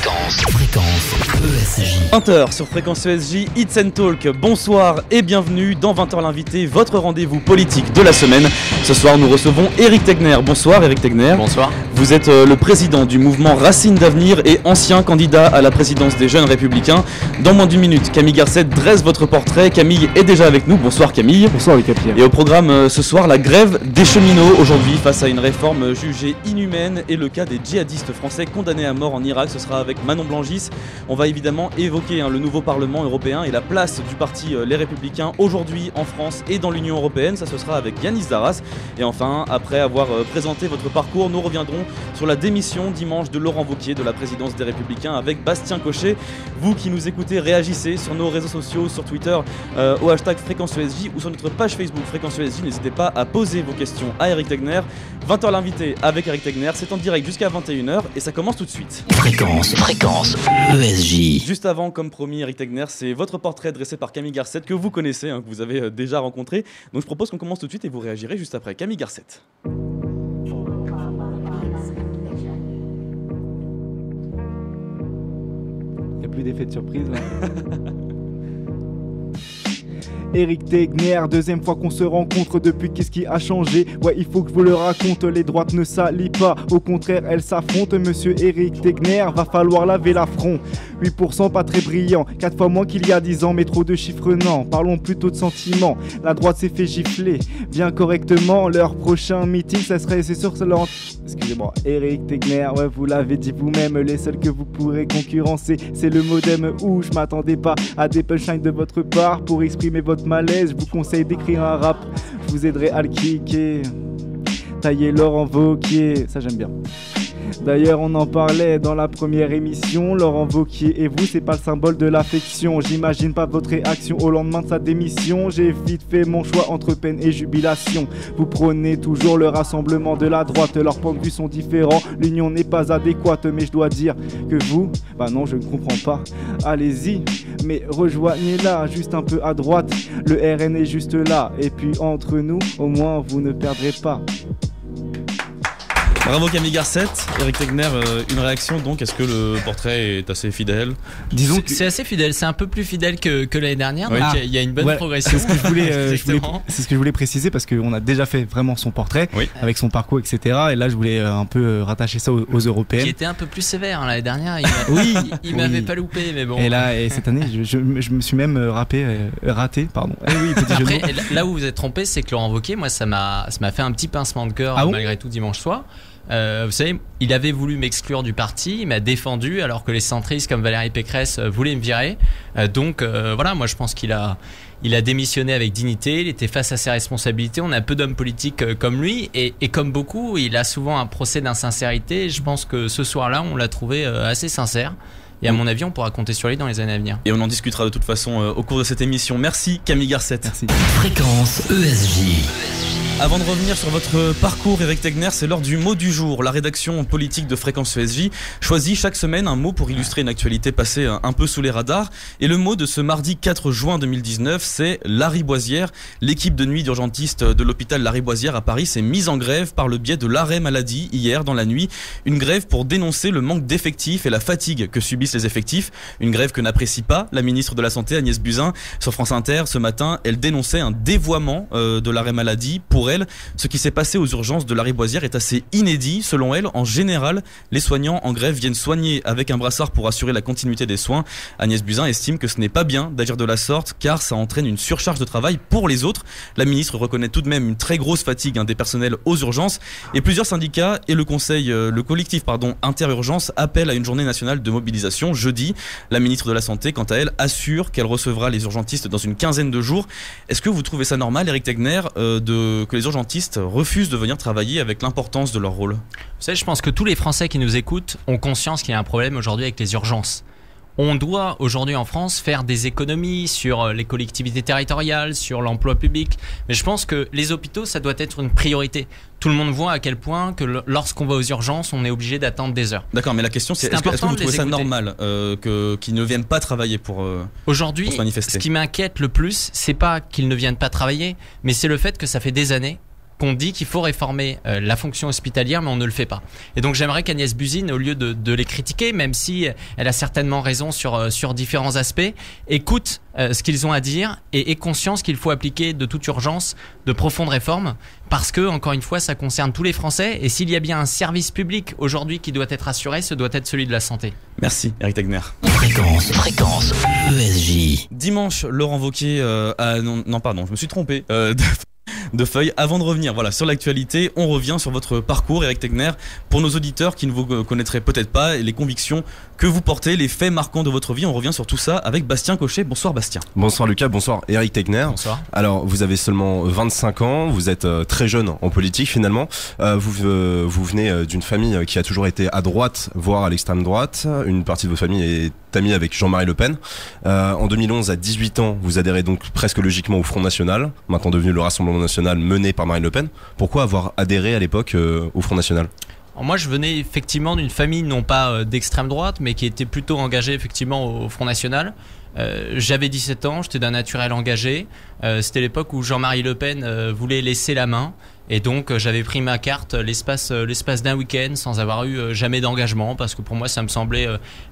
Fréquence ESJ. 20h sur Fréquence ESJ, It's and Talk. Bonsoir et bienvenue dans 20h l'invité, votre rendez-vous politique de la semaine. Ce soir, nous recevons Éric Tegner. Bonsoir Éric Tegner. Bonsoir. Vous êtes le président du mouvement Racines d'Avenir et ancien candidat à la présidence des Jeunes Républicains. Dans moins d'une minute, Camille Garcet dresse votre portrait. Camille est déjà avec nous. Bonsoir Camille. Bonsoir les Capitaines. Et au programme ce soir, la grève des cheminots. Aujourd'hui, face à une réforme jugée inhumaine et le cas des djihadistes français condamnés à mort en Irak, ce sera avec Manon Blangis. On va évidemment évoquer le nouveau Parlement européen et la place du parti Les Républicains aujourd'hui en France et dans l'Union européenne. Ça, ce sera avec Yanis Darras. Et enfin, après avoir présenté votre parcours, nous reviendrons sur la démission dimanche de Laurent Wauquiez de la présidence des Républicains avec Bastien Cochet. Vous qui nous écoutez, réagissez sur nos réseaux sociaux, sur Twitter, au hashtag Fréquence ESJ ou sur notre page Facebook Fréquence ESJ. N'hésitez pas à poser vos questions à Éric Tegner. 20h l'invité avec Éric Tegner, c'est en direct jusqu'à 21h et ça commence tout de suite. Fréquence ESJ. Juste avant, comme promis, Éric Tegner, c'est votre portrait dressé par Camille Garcet que vous connaissez, que vous avez déjà rencontré. Donc je propose qu'on commence tout de suite et vous réagirez juste après. Camille Garcet. Il n'y a plus d'effet de surprise là. Éric Tegner, deuxième fois qu'on se rencontre depuis, qu'est-ce qui a changé? Ouais, il faut que je vous le raconte, les droites ne s'allient pas, au contraire elles s'affrontent. Monsieur Éric Tegner, va falloir laver l'affront. 8% pas très brillant, 4 fois moins qu'il y a 10 ans, mais trop de chiffres non, parlons plutôt de sentiments. La droite s'est fait gifler, bien correctement, leur prochain meeting ça serait, c'est sûr, excusez-moi, Éric Tegner, ouais vous l'avez dit vous-même, les seuls que vous pourrez concurrencer, c'est le modem où je m'attendais pas à des punchlines de votre part pour exprimer votre malaise. Je vous conseille d'écrire un rap, je vous aiderai à le kicker. Tailler Laurent Wauquiez, ça j'aime bien. D'ailleurs on en parlait dans la première émission. Laurent Wauquiez et vous, c'est pas le symbole de l'affection. J'imagine pas votre réaction au lendemain de sa démission. J'ai vite fait mon choix entre peine et jubilation. Vous prônez toujours le rassemblement de la droite. Leurs points de vue sont différents, l'union n'est pas adéquate. Mais je dois dire que vous, bah non je ne comprends pas. Allez-y, mais rejoignez-la juste un peu à droite. Le RN est juste là. Et puis entre nous, au moins vous ne perdrez pas. Bravo Camille Garcet. Éric Tegner, une réaction donc, est-ce que le portrait est assez fidèle? Disons que c'est assez fidèle, c'est un peu plus fidèle que l'année dernière, donc il y a une bonne progression. C'est ce que je voulais préciser parce qu'on a déjà fait vraiment son portrait, oui, avec son parcours, etc. Et là je voulais un peu rattacher ça aux européennes. Qui était un peu plus sévère l'année dernière, il m'avait pas loupé, mais bon. Et là, cette année, je me suis même raté, pardon. Oui, après, là où vous êtes trompé, c'est que Laurent Wauquiez, moi ça m'a fait un petit pincement de cœur malgré tout dimanche soir. Vous savez, il avait voulu m'exclure du parti, il m'a défendu alors que les centristes comme Valérie Pécresse voulaient me virer. Donc voilà, moi je pense qu'il a démissionné avec dignité, il était face à ses responsabilités. On a peu d'hommes politiques comme lui et comme beaucoup, il a souvent un procès d'insincérité. Je pense que ce soir-là, on l'a trouvé assez sincère. Et à mon avis, on pourra compter sur lui dans les années à venir. Et on en discutera de toute façon au cours de cette émission. Merci Camille Garcet. Merci. Fréquence ESJ. Avant de revenir sur votre parcours, Éric Tegner, c'est l'heure du mot du jour. La rédaction politique de Fréquence ESJ choisit chaque semaine un mot pour illustrer une actualité passée un peu sous les radars. Et le mot de ce mardi 4 juin 2019, c'est Lariboisière. L'équipe de nuit d'urgentistes de l'hôpital Lariboisière à Paris s'est mise en grève par le biais de l'arrêt maladie hier dans la nuit. Une grève pour dénoncer le manque d'effectifs et la fatigue que subissent les effectifs. Une grève que n'apprécie pas la ministre de la Santé, Agnès Buzyn. Sur France Inter, ce matin, elle dénonçait un dévoiement de l'arrêt maladie. Pour elle, ce qui s'est passé aux urgences de Lariboisière est assez inédit. Selon elle, en général, les soignants en grève viennent soigner avec un brassard pour assurer la continuité des soins. Agnès Buzyn estime que ce n'est pas bien d'agir de la sorte car ça entraîne une surcharge de travail pour les autres. La ministre reconnaît tout de même une très grosse fatigue des personnels aux urgences et plusieurs syndicats et le collectif Interurgence appellent à une journée nationale de mobilisation jeudi. La ministre de la Santé, quant à elle, assure qu'elle recevra les urgentistes dans une quinzaine de jours. Est-ce que vous trouvez ça normal, Éric Tegner, que les urgentistes refusent de venir travailler avec l'importance de leur rôle? Vous savez, je pense que tous les Français qui nous écoutent ont conscience qu'il y a un problème aujourd'hui avec les urgences. On doit aujourd'hui en France faire des économies sur les collectivités territoriales, sur l'emploi public. Mais je pense que les hôpitaux, ça doit être une priorité. Tout le monde voit à quel point que lorsqu'on va aux urgences, on est obligé d'attendre des heures. D'accord, mais la question c'est est-ce que vous trouvez ça normal qu'ils ne viennent pas travailler pour aujourd'hui, se manifester? Ce qui m'inquiète le plus, c'est pas qu'ils ne viennent pas travailler, mais c'est le fait que ça fait des années qu'on dit qu'il faut réformer la fonction hospitalière, mais on ne le fait pas. Et donc j'aimerais qu'Agnès Buzyn, au lieu de les critiquer, même si elle a certainement raison sur différents aspects, écoute ce qu'ils ont à dire et ait conscience qu'il faut appliquer de toute urgence de profondes réformes, parce que, encore une fois, ça concerne tous les Français, et s'il y a bien un service public aujourd'hui qui doit être assuré, ce doit être celui de la santé. Merci Eric Tegner. Fréquence ESJ. Dimanche, Laurent Wauquiez pardon, je me suis trompé. De feuilles. Avant de revenir sur l'actualité, on revient sur votre parcours, Eric Tegner, pour nos auditeurs qui ne vous connaîtraient peut-être pas, et les convictions que vous portez, les faits marquants de votre vie. On revient sur tout ça avec Bastien Cochet. Bonsoir Bastien. Bonsoir Lucas, bonsoir Eric Tegner. Bonsoir. Alors vous avez seulement 25 ans, vous êtes très jeune en politique finalement. Vous venez d'une famille qui a toujours été à droite, voire à l'extrême droite. Une partie de votre famille est amie avec Jean-Marie Le Pen. En 2011, à 18 ans, vous adhérez donc presque logiquement au Front National, maintenant devenu le Rassemblement National mené par Marine Le Pen. Pourquoi avoir adhéré à l'époque au Front National ? Alors moi, je venais effectivement d'une famille non pas d'extrême droite, mais qui était plutôt engagée effectivement au Front National. J'avais 17 ans, j'étais d'un naturel engagé. C'était l'époque où Jean-Marie Le Pen voulait laisser la main. Et donc j'avais pris ma carte l'espace d'un week-end sans avoir eu jamais d'engagement, parce que pour moi ça me semblait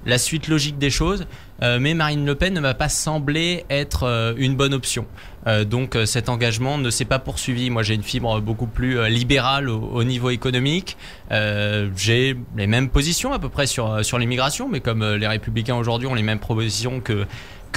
la suite logique des choses. Mais Marine Le Pen ne m'a pas semblé être une bonne option. Donc cet engagement ne s'est pas poursuivi. Moi j'ai une fibre beaucoup plus libérale au niveau économique. J'ai les mêmes positions à peu près sur l'immigration, mais comme les Républicains aujourd'hui ont les mêmes propositions que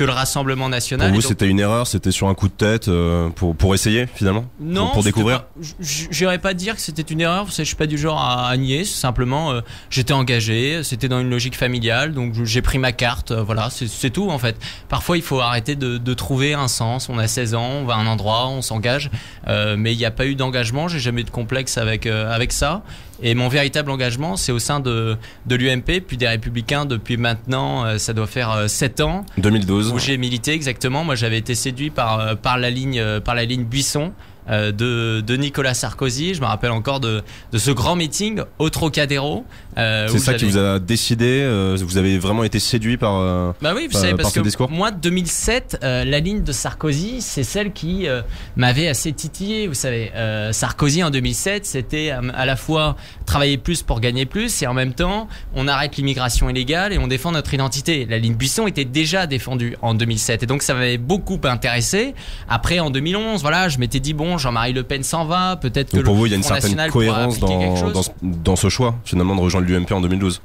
le Rassemblement National. Pour vous, c'était une erreur, c'était sur un coup de tête pour essayer finalement? Non, pour découvrir. J'irais pas dire que c'était une erreur, je suis pas du genre à nier, simplement j'étais engagé, c'était dans une logique familiale, donc j'ai pris ma carte, voilà, c'est tout en fait. Parfois il faut arrêter de trouver un sens, on a 16 ans, on va à un endroit, on s'engage, mais il n'y a pas eu d'engagement, j'ai jamais eu de complexe avec ça. Et mon véritable engagement, c'est au sein de l'UMP, puis des Républicains depuis maintenant, ça doit faire 7 ans. 2012. Où j'ai milité exactement. Moi, j'avais été séduit par la ligne Buisson de Nicolas Sarkozy. Je me rappelle encore de ce grand meeting au Trocadéro. C'est ça qui vous a décidé, vous avez vraiment été séduit par bah oui, vous savez, parce ce que discours. moi, 2007, la ligne de Sarkozy, c'est celle qui m'avait assez titillé. Vous savez, Sarkozy en 2007, c'était à la fois travailler plus pour gagner plus, et en même temps, on arrête l'immigration illégale et on défend notre identité. La ligne Buisson était déjà défendue en 2007, et donc ça m'avait beaucoup intéressé. Après, en 2011, voilà, je m'étais dit bon, Jean-Marie Le Pen s'en va, peut-être que donc pour vous, il y a une Front certaine National cohérence dans ce choix, finalement, de rejoindre l'UMP en 2012.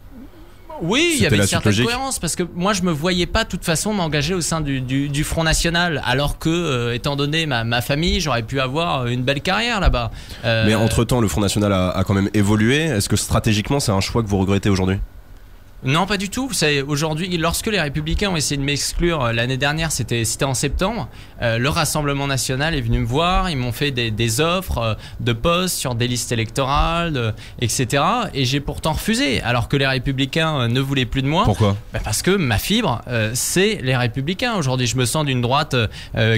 Oui, il y avait une certaine logique. cohérence, parce que moi je me voyais pas de toute façon m'engager au sein du Front National, alors que étant donné ma famille, j'aurais pu avoir une belle carrière là-bas. Mais entre-temps, le Front National a quand même évolué. Est-ce que stratégiquement, c'est un choix que vous regrettez aujourd'hui ? Non, pas du tout. Vous savez, aujourd'hui, lorsque les Républicains ont essayé de m'exclure l'année dernière, c'était en septembre, le Rassemblement National est venu me voir, ils m'ont fait des offres de postes sur des listes électorales, etc. Et j'ai pourtant refusé, alors que les Républicains ne voulaient plus de moi. Pourquoi ? Parce que ma fibre, c'est les Républicains. Aujourd'hui, je me sens d'une droite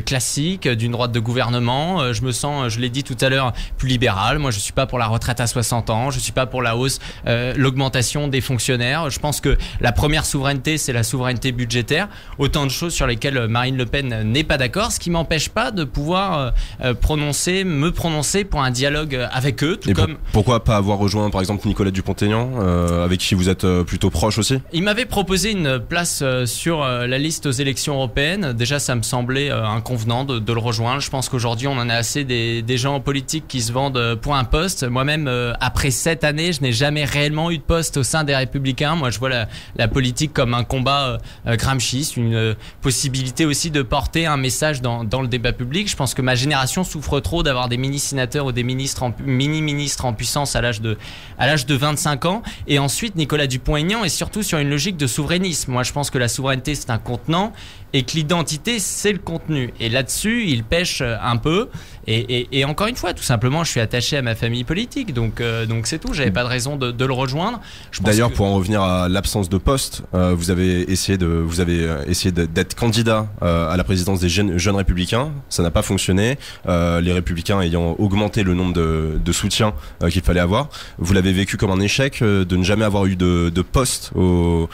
classique, d'une droite de gouvernement. Je me sens, je l'ai dit tout à l'heure, plus libérale. Moi, je suis pas pour la retraite à 60 ans. Je suis pas pour la hausse, l'augmentation des fonctionnaires. Je pense que la première souveraineté, c'est la souveraineté budgétaire. Autant de choses sur lesquelles Marine Le Pen n'est pas d'accord, ce qui m'empêche pas de pouvoir me prononcer pour un dialogue avec eux. Tout comme... Pourquoi pas avoir rejoint par exemple Nicolas Dupont-Aignan, avec qui vous êtes plutôt proche aussi ? Il m'avait proposé une place sur la liste aux élections européennes. Déjà, ça me semblait inconvenant de le rejoindre. Je pense qu'aujourd'hui, on en a assez des gens politiques qui se vendent pour un poste. Moi-même, après 7 années, je n'ai jamais réellement eu de poste au sein des Républicains. Moi, je vois la politique comme un combat gramsciiste, une possibilité aussi de porter un message dans le débat public. Je pense que ma génération souffre trop d'avoir des mini-sénateurs ou des mini-ministres en puissance à l'âge de 25 ans. Et ensuite, Nicolas Dupont-Aignan est surtout sur une logique de souverainisme. Moi, je pense que la souveraineté, c'est un contenant et que l'identité, c'est le contenu. Et là-dessus, il pêche un peu. Et encore une fois, tout simplement, je suis attaché à ma famille politique. Donc c'est tout. J'avais pas de raison de le rejoindre. D'ailleurs, pour en revenir à l'absence de poste, vous avez essayé d'être candidat à la présidence des jeunes républicains. Ça n'a pas fonctionné. Les républicains ayant augmenté le nombre de soutiens qu'il fallait avoir. Vous l'avez vécu comme un échec de ne jamais avoir eu de poste au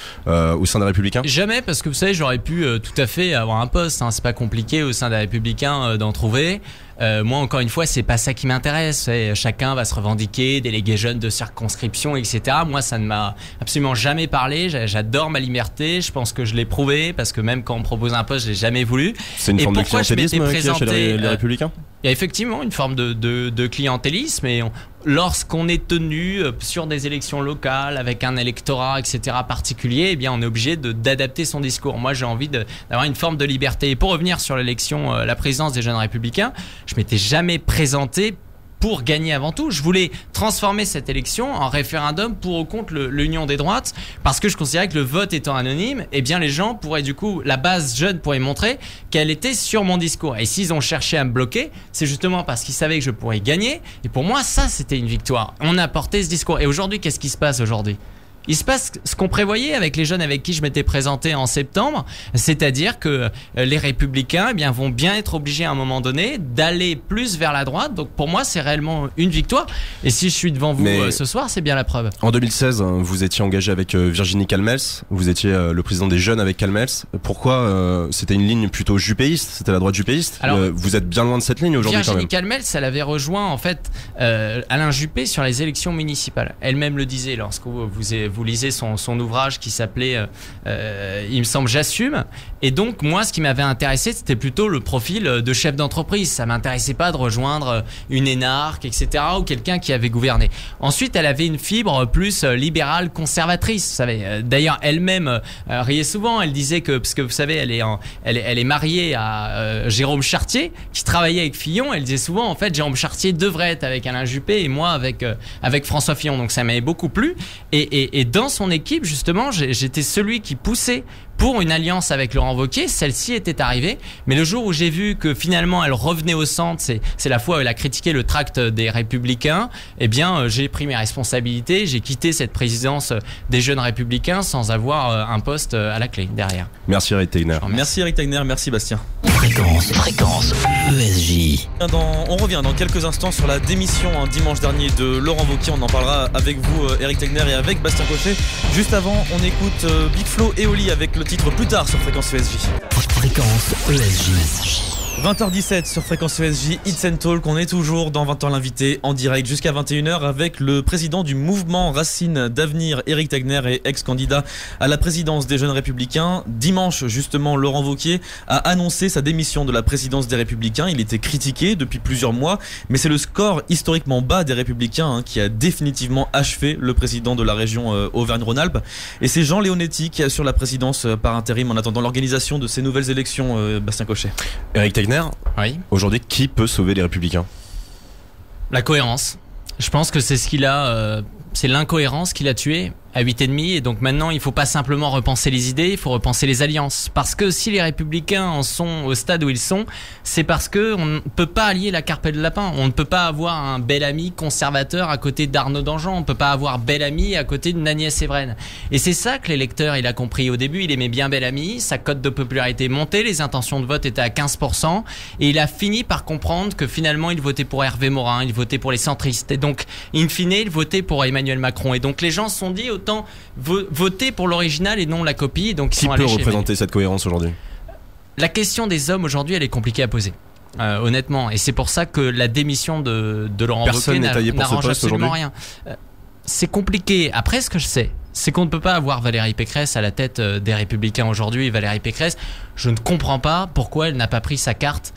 sein des républicains ? Jamais, parce que vous savez, j'aurais pu tout à fait avoir un poste. Hein. C'est pas compliqué au sein des républicains d'en trouver. Moi, encore une fois, c'est pas ça qui m'intéresse. Chacun va se revendiquer, délégué jeune de circonscription, etc. Moi, ça ne m'a absolument jamais parlé. J'adore ma liberté. Je pense que je l'ai prouvé parce que même quand on me propose un poste, je l'ai jamais voulu. C'est une forme de clientélisme qu'il y a chez les Républicains. Il y a effectivement une forme de clientélisme et lorsqu'on est tenu sur des élections locales avec un électorat, etc. particulier, eh bien on est obligé d'adapter son discours. Moi, j'ai envie d'avoir une forme de liberté. Et pour revenir sur l'élection, la présidence des Jeunes Républicains, je m'étais jamais présenté pour gagner avant tout. Je voulais transformer cette élection en référendum pour ou contre l'union des droites, parce que je considérais que le vote étant anonyme, eh bien les gens pourraient du coup, la base jeune pourrait montrer qu'elle était sur mon discours. Et s'ils ont cherché à me bloquer, c'est justement parce qu'ils savaient que je pourrais gagner. Et pour moi, ça, c'était une victoire. On a porté ce discours. Et aujourd'hui, qu'est-ce qui se passe aujourd'hui ? Il se passe ce qu'on prévoyait avec les jeunes avec qui je m'étais présenté en septembre, c'est-à-dire que les Républicains vont bien être obligés à un moment donné d'aller plus vers la droite. Donc pour moi, c'est réellement une victoire. Et si je suis devant vous ce soir, c'est bien la preuve. En 2016, vous étiez engagé avec Virginie Calmels, vous étiez le président des Jeunes avec Calmels. Pourquoi c'était une ligne plutôt juppéiste, c'était la droite juppéiste? Alors, vous êtes bien loin de cette ligne aujourd'hui quand même. Virginie Calmels, elle avait rejoint en fait Alain Juppé sur les élections municipales. Elle-même le disait lorsque vous lisez son ouvrage qui s'appelait il me semble J'assume. Et donc moi, ce qui m'avait intéressé, c'était plutôt le profil de chef d'entreprise. Ça m'intéressait pas de rejoindre une énarque, etc., ou quelqu'un qui avait gouverné. Ensuite, elle avait une fibre plus libérale, conservatrice, vous savez. D'ailleurs, elle-même riait souvent. Elle disait que, parce que vous savez, elle est mariée à Jérôme Chartier, qui travaillait avec Fillon. Elle disait souvent, en fait, Jérôme Chartier devrait être avec Alain Juppé et moi avec François Fillon. Donc ça m'avait beaucoup plu. Et dans son équipe, justement, j'étais celui qui poussait pour une alliance avec Laurent Wauquiez. Celle-ci était arrivée, mais le jour où j'ai vu que finalement elle revenait au centre, c'est la fois où elle a critiqué le tract des Républicains, eh bien j'ai pris mes responsabilités, j'ai quitté cette présidence des Jeunes Républicains sans avoir un poste à la clé derrière. Merci Eric Tegner. Merci Eric Tegner, merci Bastien. Fréquence ESJ. On revient dans quelques instants sur la démission dimanche dernier de Laurent Wauquiez. On en parlera avec vous, Eric Tegner, et avec Bastien Cochet. Juste avant, on écoute Big Flo et Oli avec le titre Plus tard sur Fréquence ESJ. Fréquence ESJ. 20h17 sur Fréquence ESJ, It's and Talk. On est toujours dans 20h l'invité en direct jusqu'à 21h avec le président du mouvement Racine d'Avenir, Eric Tegner, et ex-candidat à la présidence des Jeunes Républicains. Dimanche, justement, Laurent Wauquiez a annoncé sa démission de la présidence des Républicains. Il était critiqué depuis plusieurs mois, mais c'est le score historiquement bas des Républicains qui a définitivement achevé le président de la région Auvergne-Rhône-Alpes. Et c'est Jean Leonetti qui assure la présidence par intérim en attendant l'organisation de ces nouvelles élections. Bastien Cochet. Eric Tegner, oui. Aujourd'hui, qui peut sauver les Républicains? La cohérence. Je pense que c'est ce qu'il a. C'est l'incohérence qui l'a tué à 8,5, et donc maintenant il faut pas simplement repenser les idées, il faut repenser les alliances. Parce que si les Républicains en sont au stade où ils sont, c'est parce que on ne peut pas allier la carpe et le lapin. On ne peut pas avoir un bel ami conservateur à côté d'Arnaud Danjean, on ne peut pas avoir bel ami à côté de Agnès Evren. Et c'est ça que l'électeur il a compris au début. Il aimait bien bel ami, sa cote de popularité montait, les intentions de vote étaient à 15%, et il a fini par comprendre que finalement il votait pour Hervé Morin, il votait pour les centristes, et donc in fine il votait pour Emmanuel Macron. Et donc les gens se sont dit autant voter pour l'original et non la copie. Donc qui peut représenter cette cohérence aujourd'hui? La question des hommes aujourd'hui, elle est compliquée à poser. Honnêtement, et c'est pour ça que la démission de Laurent Wauquiez n'arrange absolument rien. C'est compliqué. Après, ce que je sais, c'est qu'on ne peut pas avoir Valérie Pécresse à la tête des Républicains aujourd'hui. Valérie Pécresse, je ne comprends pas pourquoi elle n'a pas pris sa carte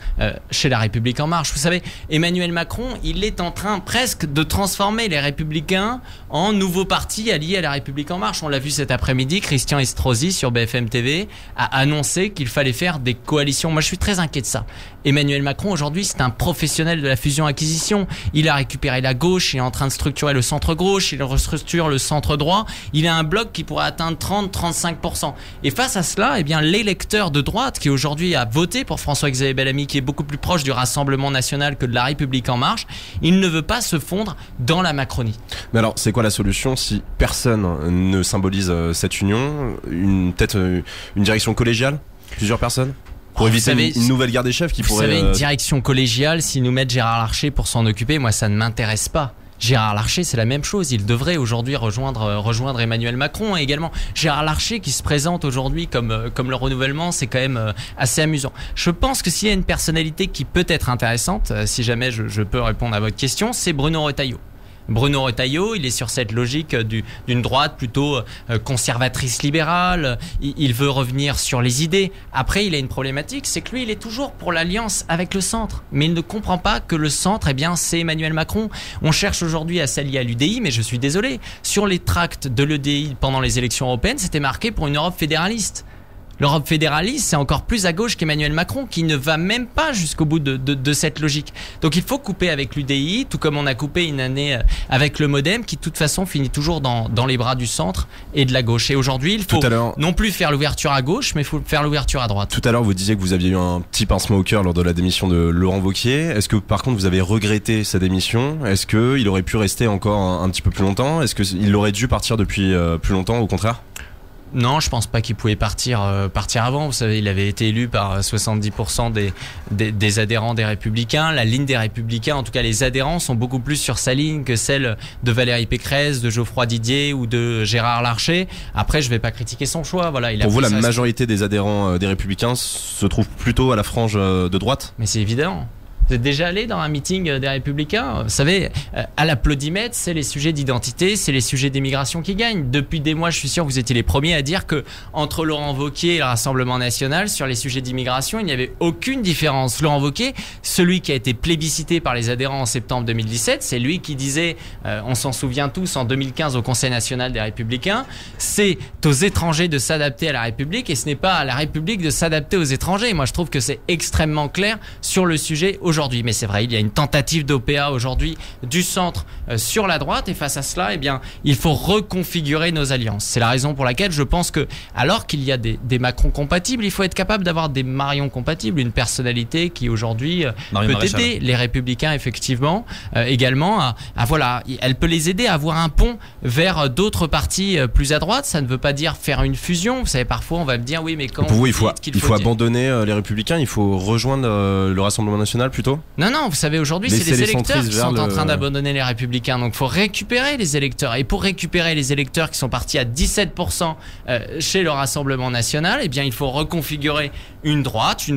chez La République En Marche. Vous savez, Emmanuel Macron, il est en train presque de transformer les Républicains en nouveau parti allié à La République En Marche. On l'a vu cet après-midi, Christian Estrosi sur BFM TV a annoncé qu'il fallait faire des coalitions. Moi, je suis très inquiet de ça. Emmanuel Macron, aujourd'hui, c'est un professionnel de la fusion-acquisition. Il a récupéré la gauche, il est en train de structurer le centre-gauche, il restructure le centre-droit. Il a un bloc qui pourrait atteindre 30-35%. Et face à cela, eh bien, l'électeur de droite qui aujourd'hui a voté pour François-Xavier Bellamy, qui est beaucoup plus proche du Rassemblement National que de La République En Marche, il ne veut pas se fondre dans la Macronie. Mais alors, c'est quoi la solution si personne ne symbolise cette union? Peut-être une direction collégiale? Plusieurs personnes? Pour éviter une nouvelle guerre des chefs qui pourrait... Vous savez, une direction collégiale, s'ils nous mettent Gérard Larcher pour s'en occuper, moi ça ne m'intéresse pas. Gérard Larcher, c'est la même chose. Il devrait aujourd'hui rejoindre Emmanuel Macron. Et également, Gérard Larcher qui se présente aujourd'hui comme le renouvellement, c'est quand même assez amusant. Je pense que s'il y a une personnalité qui peut être intéressante, si jamais je peux répondre à votre question, c'est Bruno Retailleau. Bruno Retailleau, il est sur cette logique d'une droite plutôt conservatrice libérale. Il veut revenir sur les idées. Après, il a une problématique, c'est que lui, il est toujours pour l'alliance avec le centre. Mais il ne comprend pas que le centre, c'est Emmanuel Macron. On cherche aujourd'hui à s'allier à l'UDI, mais je suis désolé. Sur les tracts de l'UDI pendant les élections européennes, c'était marqué pour une Europe fédéraliste. L'Europe fédéraliste, c'est encore plus à gauche qu'Emmanuel Macron, qui ne va même pas jusqu'au bout de cette logique. Donc il faut couper avec l'UDI, tout comme on a coupé une année avec le MoDem, qui de toute façon finit toujours dans les bras du centre et de la gauche. Et aujourd'hui, il faut non plus faire l'ouverture à gauche, mais il faut faire l'ouverture à droite. Tout à l'heure, vous disiez que vous aviez eu un petit pincement au cœur lors de la démission de Laurent Wauquiez. Est-ce que par contre, vous avez regretté sa démission ? Est-ce qu'il aurait pu rester encore un petit peu plus longtemps ? Est-ce qu'il aurait dû partir depuis plus longtemps, au contraire ? Non, je pense pas qu'il pouvait partir avant. Vous savez, il avait été élu par 70% des adhérents des Républicains. La ligne des Républicains, en tout cas les adhérents, sont beaucoup plus sur sa ligne que celle de Valérie Pécresse, de Geoffroy Didier ou de Gérard Larcher. Après, je vais pas critiquer son choix. Voilà, pour vous, la majorité des adhérents des Républicains se trouve plutôt à la frange de droite ? Mais c'est évident. Vous êtes déjà allé dans un meeting des Républicains ? Vous savez, à l'applaudimètre, c'est les sujets d'identité, c'est les sujets d'immigration qui gagnent. Depuis des mois, je suis sûr que vous étiez les premiers à dire que entre Laurent Wauquiez et le Rassemblement National, sur les sujets d'immigration, il n'y avait aucune différence. Laurent Wauquiez, celui qui a été plébiscité par les adhérents en septembre 2017, c'est lui qui disait, on s'en souvient tous, en 2015 au Conseil National des Républicains, c'est aux étrangers de s'adapter à la République et ce n'est pas à la République de s'adapter aux étrangers. Moi, je trouve que c'est extrêmement clair sur le sujet aujourd'hui. Mais c'est vrai, il y a une tentative d'OPA aujourd'hui du centre sur la droite et face à cela, il faut reconfigurer nos alliances. C'est la raison pour laquelle je pense que, alors qu'il y a des Macron compatibles, il faut être capable d'avoir des Marion compatibles, une personnalité qui aujourd'hui peut aider les Républicains effectivement, également elle peut les aider à avoir un pont vers d'autres partis plus à droite. Ça ne veut pas dire faire une fusion. Vous savez, parfois on va me dire oui, mais quand pour vous, il faut abandonner les Républicains, il faut rejoindre le Rassemblement National plutôt. Non, vous savez, aujourd'hui, c'est les électeurs qui sont en train d'abandonner les Républicains. Donc, il faut récupérer les électeurs. Et pour récupérer les électeurs qui sont partis à 17% chez le Rassemblement National, il faut reconfigurer une droite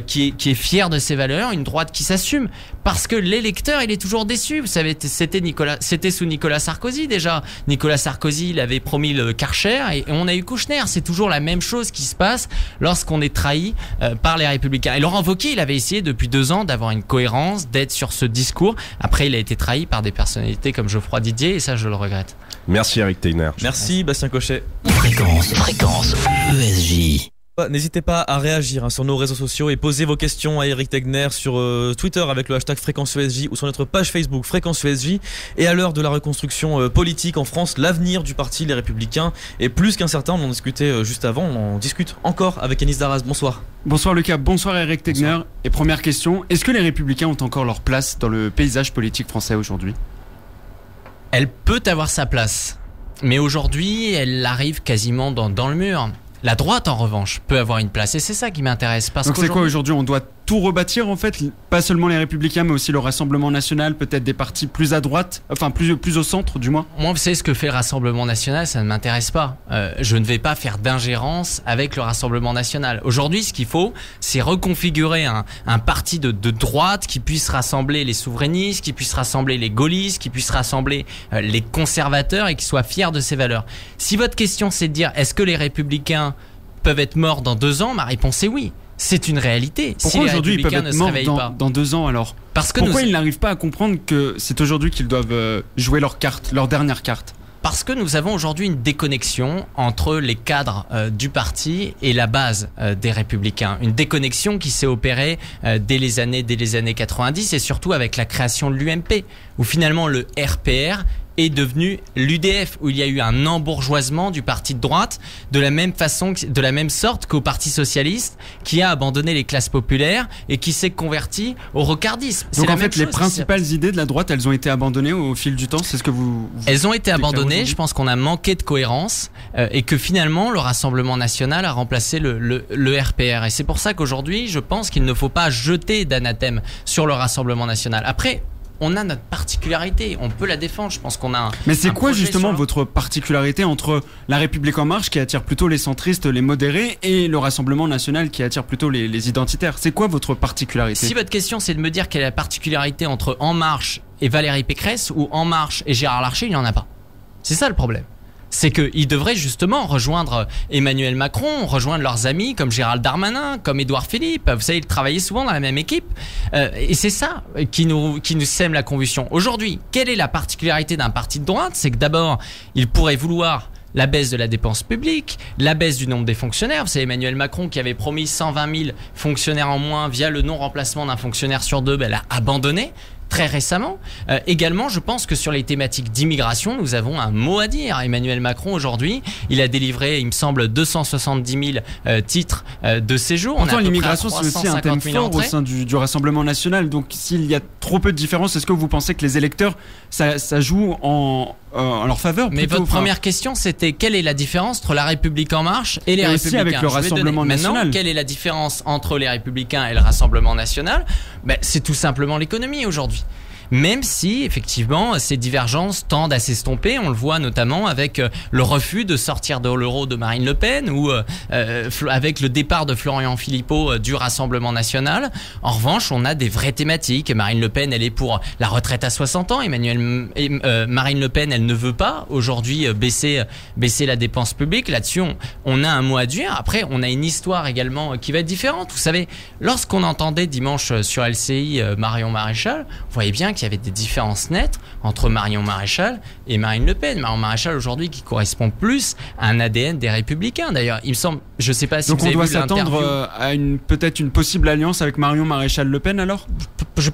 qui est fière de ses valeurs, une droite qui s'assume. Parce que l'électeur, il est toujours déçu. Vous savez, c'était sous Nicolas Sarkozy déjà. Nicolas Sarkozy, il avait promis le Karcher et on a eu Kouchner. C'est toujours la même chose qui se passe lorsqu'on est trahi par les Républicains. Et Laurent Wauquiez, il avait essayé depuis 2 ans d'avoir une cohérence, d'être sur ce discours. Après, il a été trahi par des personnalités comme Geoffroy Didier et ça, je le regrette. Merci Eric Tegner. Merci Bastien Cochet. Fréquence ESJ. N'hésitez pas à réagir sur nos réseaux sociaux et poser vos questions à Eric Tegner sur Twitter avec le hashtag Fréquence ESJ ou sur notre page Facebook Fréquence ESJ. Et à l'heure de la reconstruction politique en France, l'avenir du parti Les Républicains est plus qu'incertain. On en discutait juste avant, on en discute encore avec Anis Daraz. Bonsoir. Bonsoir Lucas, bonsoir Eric Tegner. Bonsoir. Et première question, est-ce que les Républicains ont encore leur place dans le paysage politique français aujourd'hui ? Elle peut avoir sa place, mais aujourd'hui elle arrive quasiment dans le mur. La droite, en revanche, peut avoir une place. Et c'est ça qui m'intéresse. Donc c'est quoi aujourd'hui ? On doit tout rebâtir en fait ? Pas seulement les Républicains, mais aussi le Rassemblement National, peut-être des partis plus à droite, enfin plus au centre du moins ? Moi, vous savez, ce que fait le Rassemblement National, ça ne m'intéresse pas. Je ne vais pas faire d'ingérence avec le Rassemblement National. Aujourd'hui, ce qu'il faut, c'est reconfigurer un parti de droite qui puisse rassembler les souverainistes, qui puisse rassembler les gaullistes, qui puisse rassembler les conservateurs et qui soit fier de ses valeurs. Si votre question, c'est de dire, est-ce que les Républicains peuvent être morts dans 2 ans ? Ma réponse est oui. C'est une réalité. Pourquoi aujourd'hui ils peuvent être morts dans 2 ans alors ? Pourquoi ils n'arrivent pas à comprendre que c'est aujourd'hui qu'ils doivent jouer leur dernière carte ? Parce que nous avons aujourd'hui une déconnexion entre les cadres du parti et la base des Républicains. Une déconnexion qui s'est opérée dès les années 90 et surtout avec la création de l'UMP, où finalement le RPR est devenu l'UDF, où il y a eu un embourgeoisement du parti de droite, de la même sorte qu'au Parti socialiste, qui a abandonné les classes populaires et qui s'est converti au rocardisme. Donc en fait, les principales idées de la droite, elles ont été abandonnées au fil du temps, c'est ce que vous Elles ont été abandonnées, je pense qu'on a manqué de cohérence et que finalement, le Rassemblement National a remplacé le RPR. Et c'est pour ça qu'aujourd'hui, je pense qu'il ne faut pas jeter d'anathème sur le Rassemblement National. Après, on a notre particularité, on peut la défendre. Je pense qu'on a Mais c'est quoi justement votre particularité entre La République En Marche qui attire plutôt les centristes, les modérés, et le Rassemblement National qui attire plutôt les identitaires? C'est quoi votre particularité? Si votre question c'est de me dire quelle est la particularité entre En Marche et Valérie Pécresse ou En Marche et Gérard Larcher, il n'y en a pas. C'est ça le problème. C'est qu'ils devraient justement rejoindre Emmanuel Macron, rejoindre leurs amis comme Gérald Darmanin, comme Édouard Philippe. Vous savez, ils travaillaient souvent dans la même équipe. Et c'est ça qui nous sème la convulsion. Aujourd'hui, quelle est la particularité d'un parti de droite? C'est que d'abord, il pourrait vouloir la baisse de la dépense publique, la baisse du nombre des fonctionnaires. Vous savez, Emmanuel Macron qui avait promis 120 000 fonctionnaires en moins via le non-remplacement d'un fonctionnaire sur deux, l'a abandonné très récemment. Également, je pense que sur les thématiques d'immigration, nous avons un mot à dire. Emmanuel Macron, aujourd'hui, il a délivré, il me semble, 270 000 titres de séjour. Pourtant, l'immigration, c'est aussi un thème fort au sein du Rassemblement National. Donc, s'il y a trop peu de différence, est-ce que vous pensez que les électeurs, ça joue en leur faveur? Mais votre première question, c'était quelle est la différence entre La République En Marche et les Républicains? Aussi avec le Rassemblement National. Maintenant, quelle est la différence entre les Républicains et le Rassemblement National? C'est tout simplement l'économie aujourd'hui. Même si, effectivement, ces divergences tendent à s'estomper, on le voit notamment avec le refus de sortir de l'euro de Marine Le Pen ou avec le départ de Florian Philippot du Rassemblement National. En revanche, on a des vraies thématiques. Marine Le Pen, elle est pour la retraite à 60 ans. Marine Le Pen, elle ne veut pas aujourd'hui baisser la dépense publique. Là-dessus, on a un mot à dire. Après, on a une histoire également qui va être différente. Vous savez, lorsqu'on entendait dimanche sur LCI Marion Maréchal, vous voyez bien qu'il y avait des différences nettes entre Marion Maréchal et Marine Le Pen. Marion Maréchal aujourd'hui qui correspond plus à un ADN des Républicains. D'ailleurs, il me semble, je sais pas si donc vous avez vu l'interview. Donc on doit s'attendre à peut-être une possible alliance avec Marion Maréchal-Le Pen alors? Je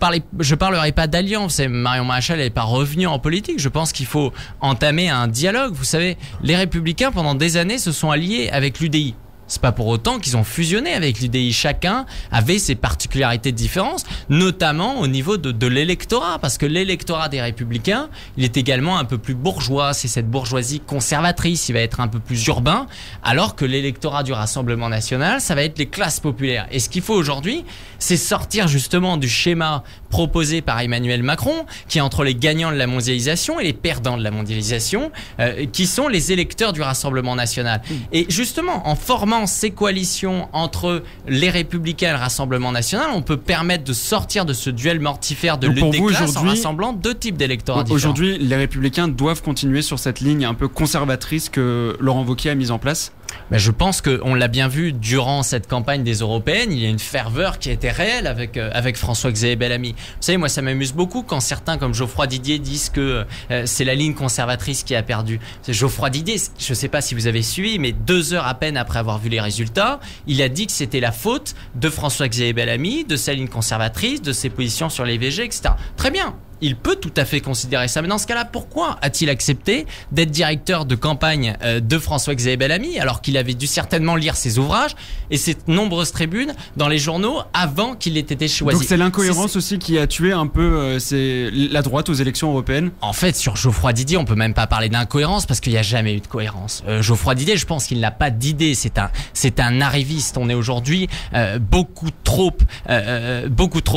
parlerai pas d'alliance. Marion Maréchal n'est pas revenue en politique. Je pense qu'il faut entamer un dialogue. Vous savez, les Républicains pendant des années se sont alliés avec l'UDI. C'est pas pour autant qu'ils ont fusionné avec l'UDI. Chacun avait ses particularités de différence, notamment au niveau de l'électorat, parce que l'électorat des Républicains, il est également un peu plus bourgeois. C'est cette bourgeoisie conservatrice, il va être un peu plus urbain, alors que l'électorat du Rassemblement National, ça va être les classes populaires. Et ce qu'il faut aujourd'hui, c'est sortir justement du schéma proposé par Emmanuel Macron, qui est entre les gagnants de la mondialisation et les perdants de la mondialisation, qui sont les électeurs du Rassemblement National. Et justement, en formant ces coalitions entre les Républicains et le Rassemblement National, on peut permettre de sortir de ce duel mortifère de lutte des classes en rassemblant deux types d'électorats différents. Aujourd'hui, les Républicains doivent continuer sur cette ligne un peu conservatrice que Laurent Wauquiez a mise en place? Je pense qu'on l'a bien vu durant cette campagne des européennes, il y a une ferveur qui était réelle avec François-Xavier Bellamy. Vous savez, moi ça m'amuse beaucoup quand certains comme Geoffroy Didier disent que c'est la ligne conservatrice qui a perdu. Geoffroy Didier, je ne sais pas si vous avez suivi, mais 2 heures à peine après avoir vu les résultats, il a dit que c'était la faute de François-Xavier Bellamy, de sa ligne conservatrice, de ses positions sur l'IVG, etc. Très bien. Il peut tout à fait considérer ça. Mais dans ce cas-là, pourquoi a-t-il accepté d'être directeur de campagne de François-Xavier Bellamy alors qu'il avait dû certainement lire ses ouvrages et ses nombreuses tribunes dans les journaux avant qu'il ait été choisi? Donc c'est l'incohérence aussi qui a tué un peu la droite aux élections européennes? En fait, sur Geoffroy Didier, on peut même pas parler d'incohérence parce qu'il n'y a jamais eu de cohérence. Geoffroy Didier, je pense qu'il n'a pas d'idée. C'est un arriviste. On est aujourd'hui beaucoup trop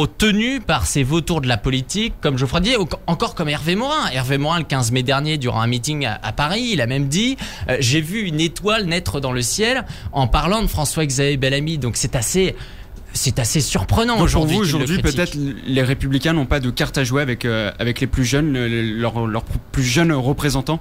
tenu par ces vautours de la politique comme Geoffroy Didier, encore comme Hervé Morin. Hervé Morin, le 15 mai dernier, durant un meeting à Paris, il a même dit « J'ai vu une étoile naître dans le ciel » en parlant de François-Xavier Bellamy. Donc c'est assez surprenant aujourd'hui. Pour vous, aujourd'hui, peut-être les Républicains n'ont pas de carte à jouer avec les plus jeunes, leurs plus jeunes représentants?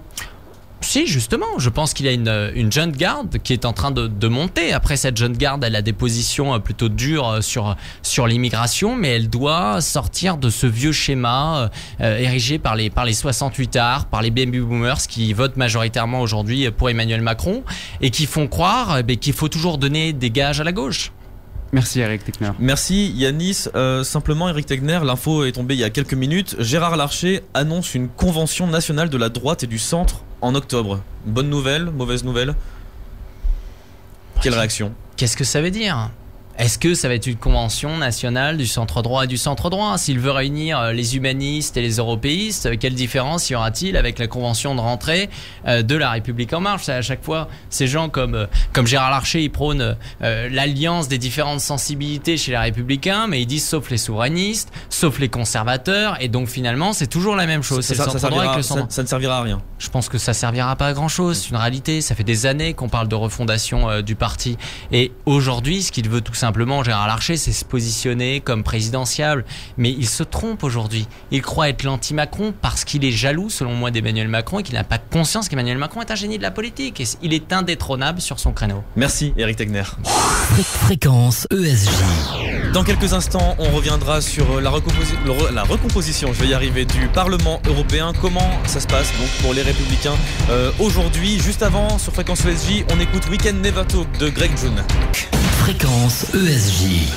Si, justement, je pense qu'il y a une jeune garde qui est en train de monter. Après, cette jeune garde, elle a des positions plutôt dures sur l'immigration, mais elle doit sortir de ce vieux schéma érigé par les 68ards, par les baby boomers qui votent majoritairement aujourd'hui pour Emmanuel Macron et qui font croire qu'il faut toujours donner des gages à la gauche. Merci Eric Tegner. Merci Yanis. Simplement Eric Tegner, l'info est tombée il y a quelques minutes. Gérard Larcher annonce une convention nationale de la droite et du centre en octobre. Bonne nouvelle, mauvaise nouvelle? Quelle réaction? Qu'est-ce que ça veut dire? Est-ce que ça va être une convention nationale du centre-droit et du centre-droit? S'il veut réunir les humanistes et les européistes, quelle différence y aura-t-il avec la convention de rentrée de la République en marche? À chaque fois, ces gens comme Gérard Larcher, ils prônent l'alliance des différentes sensibilités chez les Républicains, mais ils disent sauf les souverainistes, sauf les conservateurs, et donc finalement, c'est toujours la même chose. Ça ne servira à rien. Je pense que ça servira pas à grand-chose. C'est une réalité. Ça fait des années qu'on parle de refondation du parti. Et aujourd'hui, ce qu'il veut tout simplement, Gérard Larcher, c'est se positionner comme présidentiable. Mais il se trompe aujourd'hui. Il croit être l'anti-Macron parce qu'il est jaloux, selon moi, d'Emmanuel Macron et qu'il n'a pas conscience qu'Emmanuel Macron est un génie de la politique. Et il est indétrônable sur son créneau. Merci, Éric Tegner. Fréquence ESJ. Dans quelques instants, on reviendra sur la recomposition, je vais y arriver, du Parlement européen. Comment ça se passe donc pour les Républicains aujourd'hui? Juste avant, sur Fréquence ESJ, on écoute Weekend Never Talk de Greg June. Fréquence ESJ.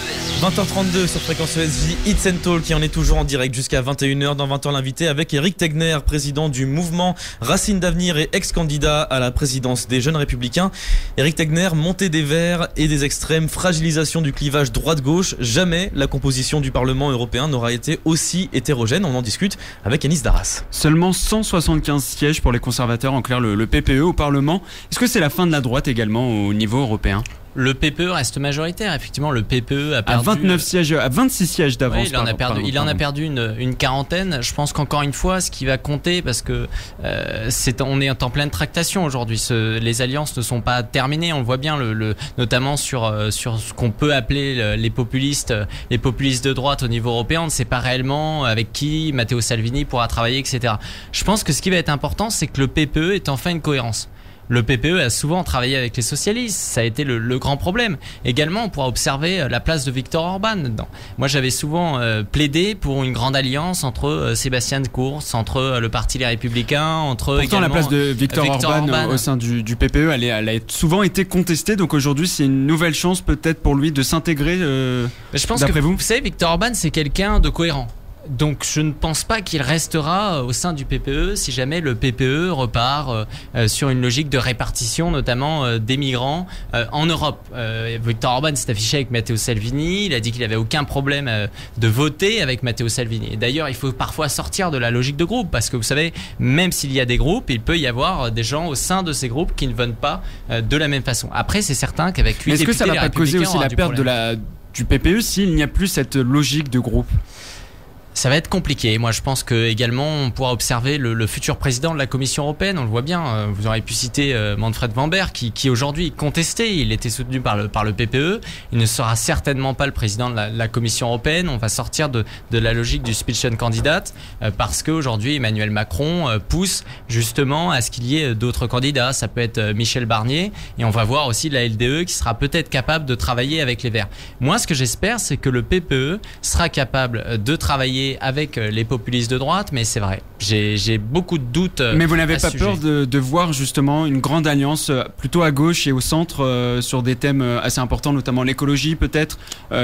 20h32 sur Fréquence ESJ, It's and Talk qui en est toujours en direct jusqu'à 21h. Dans 20h, l'invité avec Éric Tegner, président du mouvement Racines d'Avenir et ex-candidat à la présidence des Jeunes Républicains. Éric Tegner, montée des Verts et des extrêmes, fragilisation du clivage droite-gauche. Jamais la composition du Parlement européen n'aura été aussi hétérogène. On en discute avec Anis Darras. Seulement 175 sièges pour les conservateurs, en clair le PPE au Parlement. Est-ce que c'est la fin de la droite également au niveau européen? Le PPE reste majoritaire. Effectivement, le PPE a perdu... À 29 sièges, à 26 sièges d'avance. Oui, il en a perdu une quarantaine. Je pense qu'encore une fois, ce qui va compter, parce que on est en pleine tractation aujourd'hui. Les alliances ne sont pas terminées. On le voit bien, notamment sur ce qu'on peut appeler les populistes de droite au niveau européen. On ne sait pas réellement avec qui Matteo Salvini pourra travailler, etc. Je pense que ce qui va être important, c'est que le PPE ait enfin une cohérence. Le PPE a souvent travaillé avec les socialistes, ça a été le grand problème. Également, on pourra observer la place de Viktor Orban dedans. Moi, j'avais souvent plaidé pour une grande alliance entre Sébastien Kurz, entre le Parti Les Républicains, entre Pourtant, la place de Viktor Orban au sein du PPE, elle a souvent été contestée. Donc aujourd'hui, c'est une nouvelle chance peut-être pour lui de s'intégrer. Je pense que vous savez, Viktor Orban, c'est quelqu'un de cohérent. Donc je ne pense pas qu'il restera au sein du PPE si jamais le PPE repart sur une logique de répartition, notamment des migrants en Europe. Viktor Orban s'est affiché avec Matteo Salvini, il a dit qu'il n'avait aucun problème de voter avec Matteo Salvini. Et d'ailleurs, il faut parfois sortir de la logique de groupe, parce que vous savez, même s'il y a des groupes, il peut y avoir des gens au sein de ces groupes qui ne votent pas de la même façon. Après, c'est certain qu'avec 8 députés, est-ce que ça va pas causer aussi la perte du PPE s'il n'y a plus cette logique de groupe? Ça va être compliqué. Moi, je pense que également on pourra observer le futur président de la Commission européenne. On le voit bien. Vous aurez pu citer Manfred Weber, qui aujourd'hui est contesté. Il était soutenu par le PPE. Il ne sera certainement pas le président de la Commission européenne. On va sortir de la logique du Spitzenkandidat parce qu'aujourd'hui Emmanuel Macron pousse justement à ce qu'il y ait d'autres candidats. Ça peut être Michel Barnier, et on va voir aussi la LDE qui sera peut-être capable de travailler avec les Verts. Moi, ce que j'espère, c'est que le PPE sera capable de travailler avec les populistes de droite, mais c'est vrai, j'ai beaucoup de doutes. Mais vous n'avez pas peur de voir justement une grande alliance plutôt à gauche et au centre sur des thèmes assez importants, notamment l'écologie peut-être,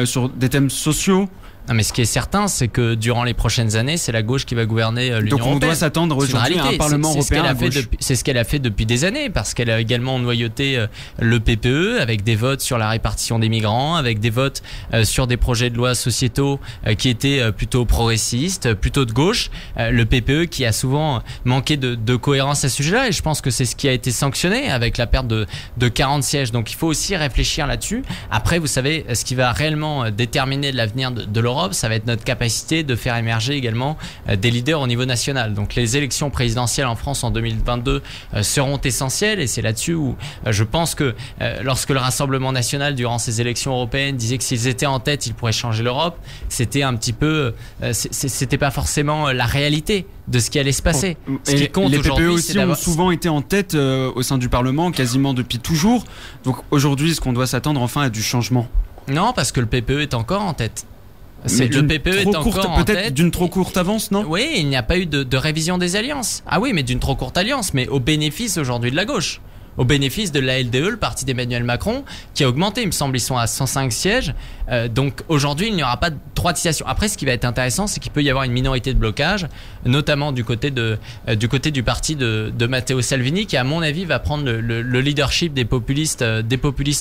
sur des thèmes sociaux? Non, mais ce qui est certain, c'est que durant les prochaines années, c'est la gauche qui va gouverner l'Union européenne. Donc on doit s'attendre aujourd'hui à un Parlement européen à gauche. C'est ce qu'elle a fait depuis des années, parce qu'elle a également noyauté le PPE avec des votes sur la répartition des migrants, avec des votes sur des projets de loi sociétaux qui étaient plutôt progressistes, plutôt de gauche. Le PPE qui a souvent manqué de cohérence à ce sujet-là, et je pense que c'est ce qui a été sanctionné avec la perte de 40 sièges. Donc il faut aussi réfléchir là-dessus. Après, vous savez, ce qui va réellement déterminer l'avenir de l'Europe, ça va être notre capacité de faire émerger également des leaders au niveau national. Donc les élections présidentielles en France en 2022 seront essentielles, et c'est là-dessus où je pense que lorsque le Rassemblement national durant ces élections européennes disait que s'ils étaient en tête, ils pourraient changer l'Europe, c'était un petit peu c'était pas forcément la réalité de ce qui allait se passer. Ce qui compte les aujourd'hui, PPE aussi ont souvent été en tête au sein du Parlement, quasiment depuis toujours. Donc aujourd'hui, est-ce qu'on doit s'attendre enfin à du changement? Non, parce que le PPE est encore en tête. Le PPE est encore en tête. Peut-être d'une trop courte avance, non? Oui, il n'y a pas eu de révision des alliances. Ah oui, mais d'une trop courte alliance, mais au bénéfice aujourd'hui de la gauche. au bénéfice de l'ALDE, le parti d'Emmanuel Macron, qui a augmenté. Il me semble, ils sont à 105 sièges. Donc aujourd'hui, il n'y aura pas de droitisation. Après, ce qui va être intéressant, c'est qu'il peut y avoir une minorité de blocage, notamment du côté du parti de Matteo Salvini, qui à mon avis va prendre le leadership des populistes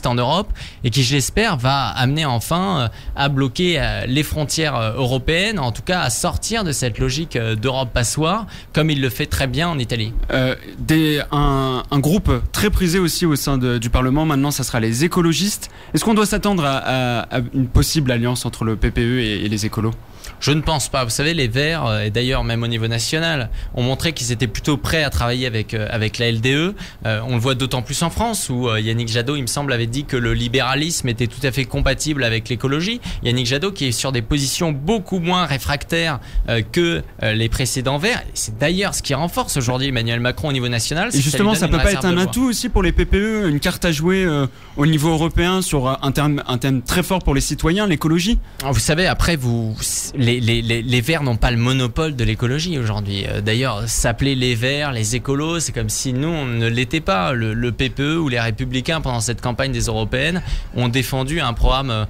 en Europe et qui, j'espère, va amener enfin à bloquer les frontières européennes, en tout cas à sortir de cette logique d'Europe passoire, comme il le fait très bien en Italie. Un groupe très prisé aussi au sein du Parlement, maintenant ça sera les écologistes. Est-ce qu'on doit s'attendre à une possible alliance entre le PPE et les écolos ? Je ne pense pas. Vous savez, les Verts, et d'ailleurs même au niveau national, ont montré qu'ils étaient plutôt prêts à travailler avec la LDE. On le voit d'autant plus en France, où Yannick Jadot, il me semble, avait dit que le libéralisme était tout à fait compatible avec l'écologie. Yannick Jadot qui est sur des positions beaucoup moins réfractaires que les précédents Verts. C'est d'ailleurs ce qui renforce aujourd'hui Emmanuel Macron au niveau national. Et justement, ça peut pas être un atout aussi pour les PPE, une carte à jouer au niveau européen sur un thème très fort pour les citoyens, l'écologie. Vous savez, après, les Verts n'ont pas le monopole de l'écologie aujourd'hui. D'ailleurs, s'appeler les Verts, les écolos, c'est comme si nous, on ne l'était pas. Le PPE ou les Républicains, pendant cette campagne des Européennes, ont défendu un programme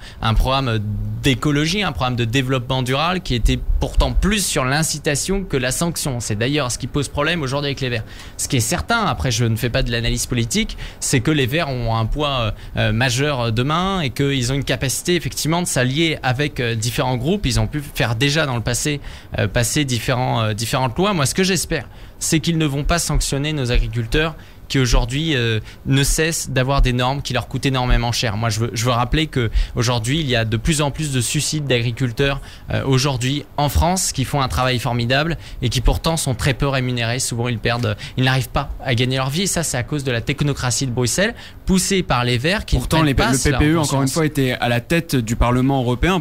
d'écologie, un programme de développement durable qui était pourtant plus sur l'incitation que la sanction. C'est d'ailleurs ce qui pose problème aujourd'hui avec les Verts. Ce qui est certain, après je ne fais pas de l'analyse politique, c'est que les Verts ont un poids majeur demain et qu'ils ont une capacité effectivement de s'allier avec différents groupes. Ils ont pu faire déjà dans le passé passer différentes lois. Moi, ce que j'espère, c'est qu'ils ne vont pas sanctionner nos agriculteurs qui aujourd'hui ne cessent d'avoir des normes qui leur coûtent énormément cher. Moi, je veux rappeler que aujourd'hui, il y a de plus en plus de suicides d'agriculteurs aujourd'hui en France qui font un travail formidable et qui pourtant sont très peu rémunérés. Souvent, ils n'arrivent pas à gagner leur vie. Et ça, c'est à cause de la technocratie de Bruxelles, poussée par les Verts qui pourtant le PPE encore une fois était à la tête du Parlement européen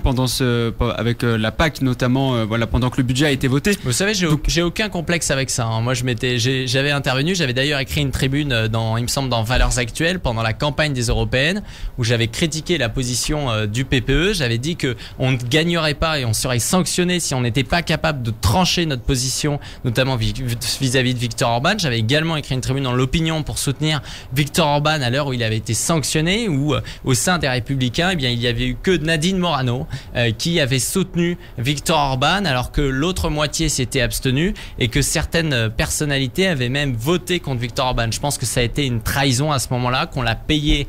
avec la PAC notamment. Pendant que le budget a été voté. Vous savez, j'ai aucun complexe avec ça. Hein. Moi, j'avais intervenu, j'avais d'ailleurs écrit une tribune il me semble dans Valeurs Actuelles pendant la campagne des Européennes où j'avais critiqué la position du PPE. J'avais dit que on ne gagnerait pas et on serait sanctionné si on n'était pas capable de trancher notre position, notamment vis-à-vis de Viktor Orban. J'avais également écrit une tribune dans l'Opinion pour soutenir Viktor Orban à l'heure où il avait été sanctionné, où au sein des Républicains, il y avait eu que Nadine Morano qui avait soutenu Viktor Orban alors que l'autre moitié s'était abstenue et que certaines personnalités avaient même voté contre Viktor Orban. Je pense que ça a été une trahison à ce moment-là, qu'on l'a payé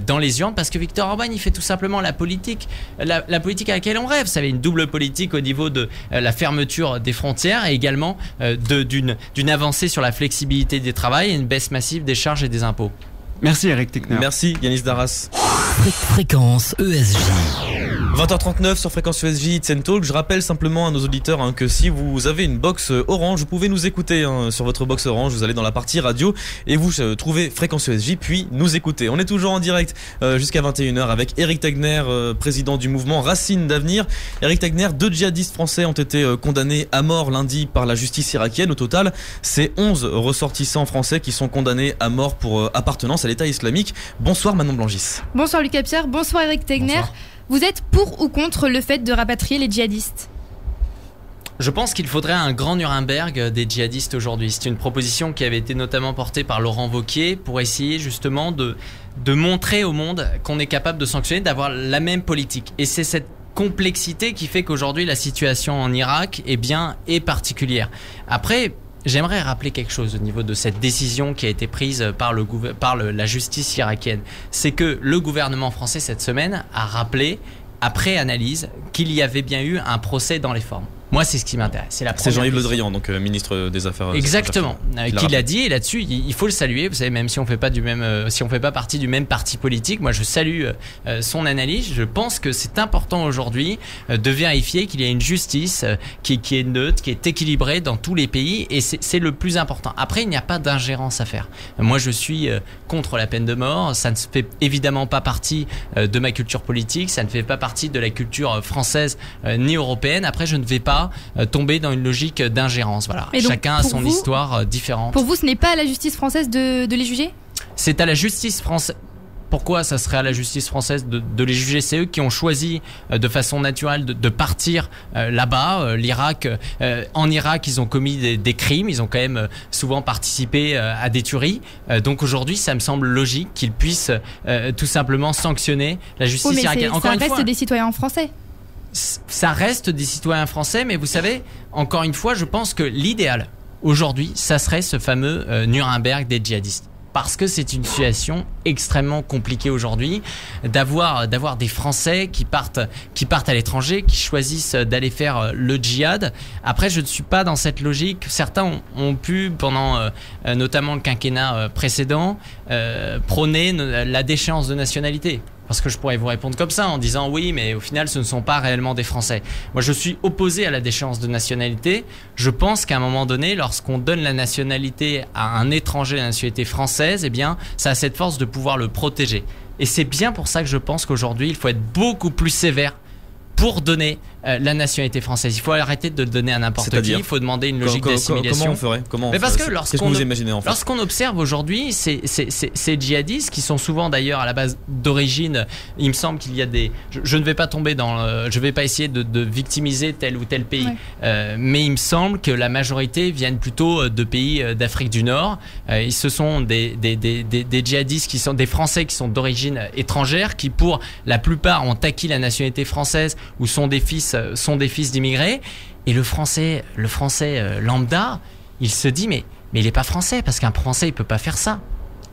dans les urnes, parce que Viktor Orban, il fait tout simplement la politique à laquelle on rêve. Ça avait une double politique au niveau de la fermeture des frontières et également d'une avancée sur la flexibilité des travails et une baisse massive des charges et des impôts. Merci Eric Tegner. Merci Yanis Darras. Fréquence ESJ. 20h39 sur Fréquence ESJ, It's & Talk. Je rappelle simplement à nos auditeurs que si vous avez une box Orange, vous pouvez nous écouter sur votre box Orange. Vous allez dans la partie radio et vous trouvez Fréquence ESJ puis nous écoutez. On est toujours en direct jusqu'à 21h avec Eric Tegner, président du mouvement Racines d'Avenir. Eric Tegner, 2 djihadistes français ont été condamnés à mort lundi par la justice irakienne. Au total, c'est 11 ressortissants français qui sont condamnés à mort pour appartenance à l'État islamique. Bonsoir Manon Blangis. Bonsoir Lucas Pierre, bonsoir Eric Tegner. Bonsoir. Vous êtes pour ou contre le fait de rapatrier les djihadistes ? Je pense qu'il faudrait un grand Nuremberg des djihadistes aujourd'hui. C'est une proposition qui avait été notamment portée par Laurent Wauquiez pour essayer justement de montrer au monde qu'on est capable de sanctionner, d'avoir la même politique. Et c'est cette complexité qui fait qu'aujourd'hui la situation en Irak est particulière. Après, j'aimerais rappeler quelque chose au niveau de cette décision qui a été prise par la justice irakienne. C'est que le gouvernement français cette semaine a rappelé, après analyse, qu'il y avait bien eu un procès dans les formes. Moi, c'est ce qui m'intéresse. C'est Jean-Yves Le Drian, donc ministre des Affaires. Exactement, qui l'a dit, et là-dessus, il faut le saluer. Vous savez, même si on fait pas partie du même parti politique, moi, je salue son analyse. Je pense que c'est important aujourd'hui de vérifier qu'il y a une justice qui est neutre, qui est équilibrée dans tous les pays, et c'est le plus important. Après, il n'y a pas d'ingérence à faire. Moi, je suis contre la peine de mort. Ça ne fait évidemment pas partie de ma culture politique. Ça ne fait pas partie de la culture française ni européenne. Après, je ne vais pas tomber dans une logique d'ingérence. Voilà. Chacun a son histoire différente. Pour vous, ce n'est pas à la justice française de les juger ? C'est à la justice française. Pourquoi ça serait à la justice française de les juger? C'est eux qui ont choisi de façon naturelle de partir là-bas. L'Irak, en Irak, ils ont commis des crimes. Ils ont quand même souvent participé à des tueries. Donc aujourd'hui, ça me semble logique qu'ils puissent tout simplement sanctionner la justice irakienne. Ça reste des citoyens français. Ça reste des citoyens français, mais vous savez, encore une fois, je pense que l'idéal aujourd'hui, ça serait ce fameux Nuremberg des djihadistes. Parce que c'est une situation extrêmement compliquée aujourd'hui d'avoir des Français qui partent à l'étranger, qui choisissent d'aller faire le djihad. Après, je ne suis pas dans cette logique. Certains ont pu, pendant notamment le quinquennat précédent, prôner la déchéance de nationalité. Parce que je pourrais vous répondre comme ça en disant oui, mais au final, ce ne sont pas réellement des Français. Moi, je suis opposé à la déchéance de nationalité. Je pense qu'à un moment donné, lorsqu'on donne la nationalité à un étranger, la nationalité française, eh bien, ça a cette force de pouvoir le protéger. Et c'est bien pour ça que je pense qu'aujourd'hui, il faut être beaucoup plus sévère pour donner la nationalité française. Il faut arrêter de le donner à n'importe qui. Il faut demander une logique d'assimilation. Comment on ferait? Parce que qu'est-ce que vous imaginez en fait? Lorsqu'on observe aujourd'hui ces djihadistes qui sont souvent d'ailleurs à la base d'origine, il me semble qu'il y a des. Je ne vais pas tomber dans. Je ne vais pas essayer de victimiser tel ou tel pays, mais il me semble que la majorité viennent plutôt de pays d'Afrique du Nord. Ce sont des djihadistes qui sont des Français qui sont d'origine étrangère, qui pour la plupart ont acquis la nationalité française ou sont des fils d'immigrés, et le français lambda, il se dit mais il est pas français, parce qu'un français il peut pas faire ça.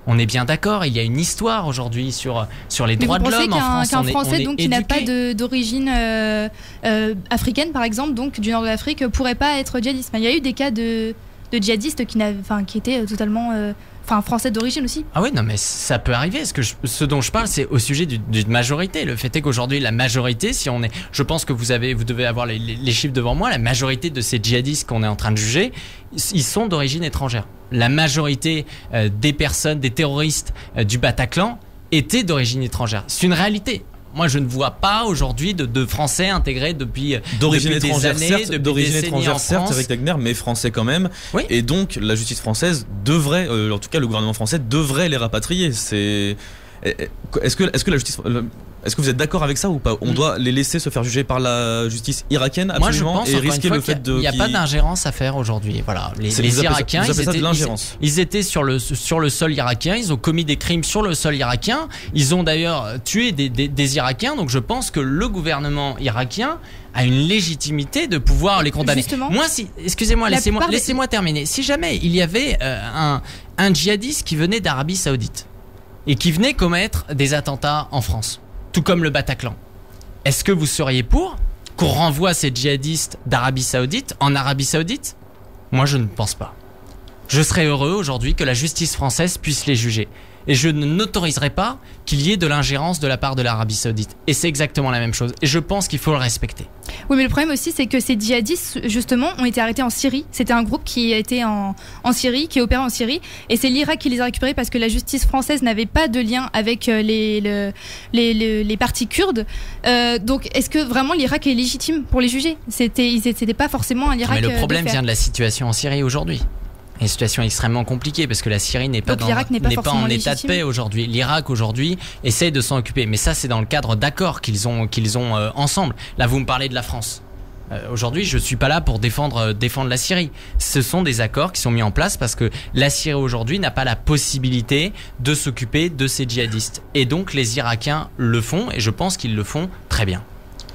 On est bien d'accord, il y a une histoire aujourd'hui sur les droits de l'homme en France. Qu'un Français donc qui n'a pas d'origine africaine par exemple, donc du nord de l'Afrique, pourrait pas être djihadiste. Il y a eu des cas de djihadistes qui étaient totalement français d'origine aussi. Ah oui, non mais ça peut arriver. Ce dont je parle, c'est au sujet d'une majorité. Le fait est qu'aujourd'hui, la majorité, je pense que vous devez avoir les chiffres devant moi, la majorité de ces djihadistes qu'on est en train de juger, ils sont d'origine étrangère. La majorité des personnes, des terroristes du Bataclan étaient d'origine étrangère. C'est une réalité. Moi, je ne vois pas aujourd'hui de Français intégrés depuis d'origine des étrangère, années, certes, d'origine étrangère, certes, Eric Tegner, mais français quand même. Oui. Et donc, la justice française devrait, en tout cas, le gouvernement français devrait les rapatrier. Est-ce que la justice, est-ce que vous êtes d'accord avec ça ou pas? On doit les laisser se faire juger par la justice irakienne absolument. Moi, je pense, et risquer le fait il n'y a pas d'ingérence à faire aujourd'hui. Voilà, les Irakiens, ils étaient sur le sol irakien, ils ont commis des crimes sur le sol irakien, ils ont d'ailleurs tué des Irakiens. Donc je pense que le gouvernement irakien a une légitimité de pouvoir les condamner. Justement. Moi, excusez-moi, laissez-moi terminer. Si jamais il y avait un djihadiste qui venait d'Arabie Saoudite et qui venait commettre des attentats en France, tout comme le Bataclan, est-ce que vous seriez pour qu'on renvoie ces djihadistes d'Arabie Saoudite en Arabie Saoudite? Moi, je ne pense pas. Je serais heureux aujourd'hui que la justice française puisse les juger. Et je n'autoriserai pas qu'il y ait de l'ingérence de la part de l'Arabie Saoudite. Et c'est exactement la même chose. Et je pense qu'il faut le respecter. Oui, mais le problème aussi, c'est que ces djihadistes, justement, ont été arrêtés en Syrie. C'était un groupe qui était en Syrie, qui opérait en Syrie. Et c'est l'Irak qui les a récupérés parce que la justice française n'avait pas de lien avec les partis kurdes. Donc, est-ce que vraiment l'Irak est légitime pour les juger? C'était pas forcément un Irak. Mais le problème vient de la situation en Syrie aujourd'hui. Une situation extrêmement compliquée parce que la Syrie n'est pas en état de paix aujourd'hui. L'Irak aujourd'hui essaie de s'en occuper, mais ça c'est dans le cadre d'accords qu'ils ont ensemble. Là vous me parlez de la France. Aujourd'hui je suis pas là pour défendre la Syrie. Ce sont des accords qui sont mis en place parce que la Syrie aujourd'hui n'a pas la possibilité de s'occuper de ces djihadistes. Et donc les Irakiens le font et je pense qu'ils le font très bien.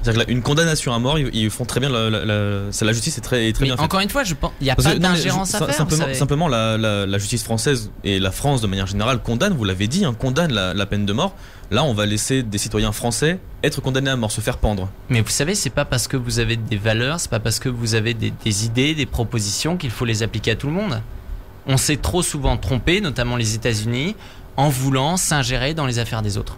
C'est-à-dire qu'une condamnation à mort, ils font très bien. La justice est très bien faite. Encore une fois, je pense il n'y a pas d'ingérence à faire. Simplement, la justice française et la France de manière générale condamne, vous l'avez dit, condamne la peine de mort. Là, on va laisser des citoyens français être condamnés à mort, se faire pendre. Mais vous savez, c'est pas parce que vous avez des valeurs, c'est pas parce que vous avez des idées, des propositions qu'il faut les appliquer à tout le monde. On s'est trop souvent trompé, notamment les États-Unis, en voulant s'ingérer dans les affaires des autres.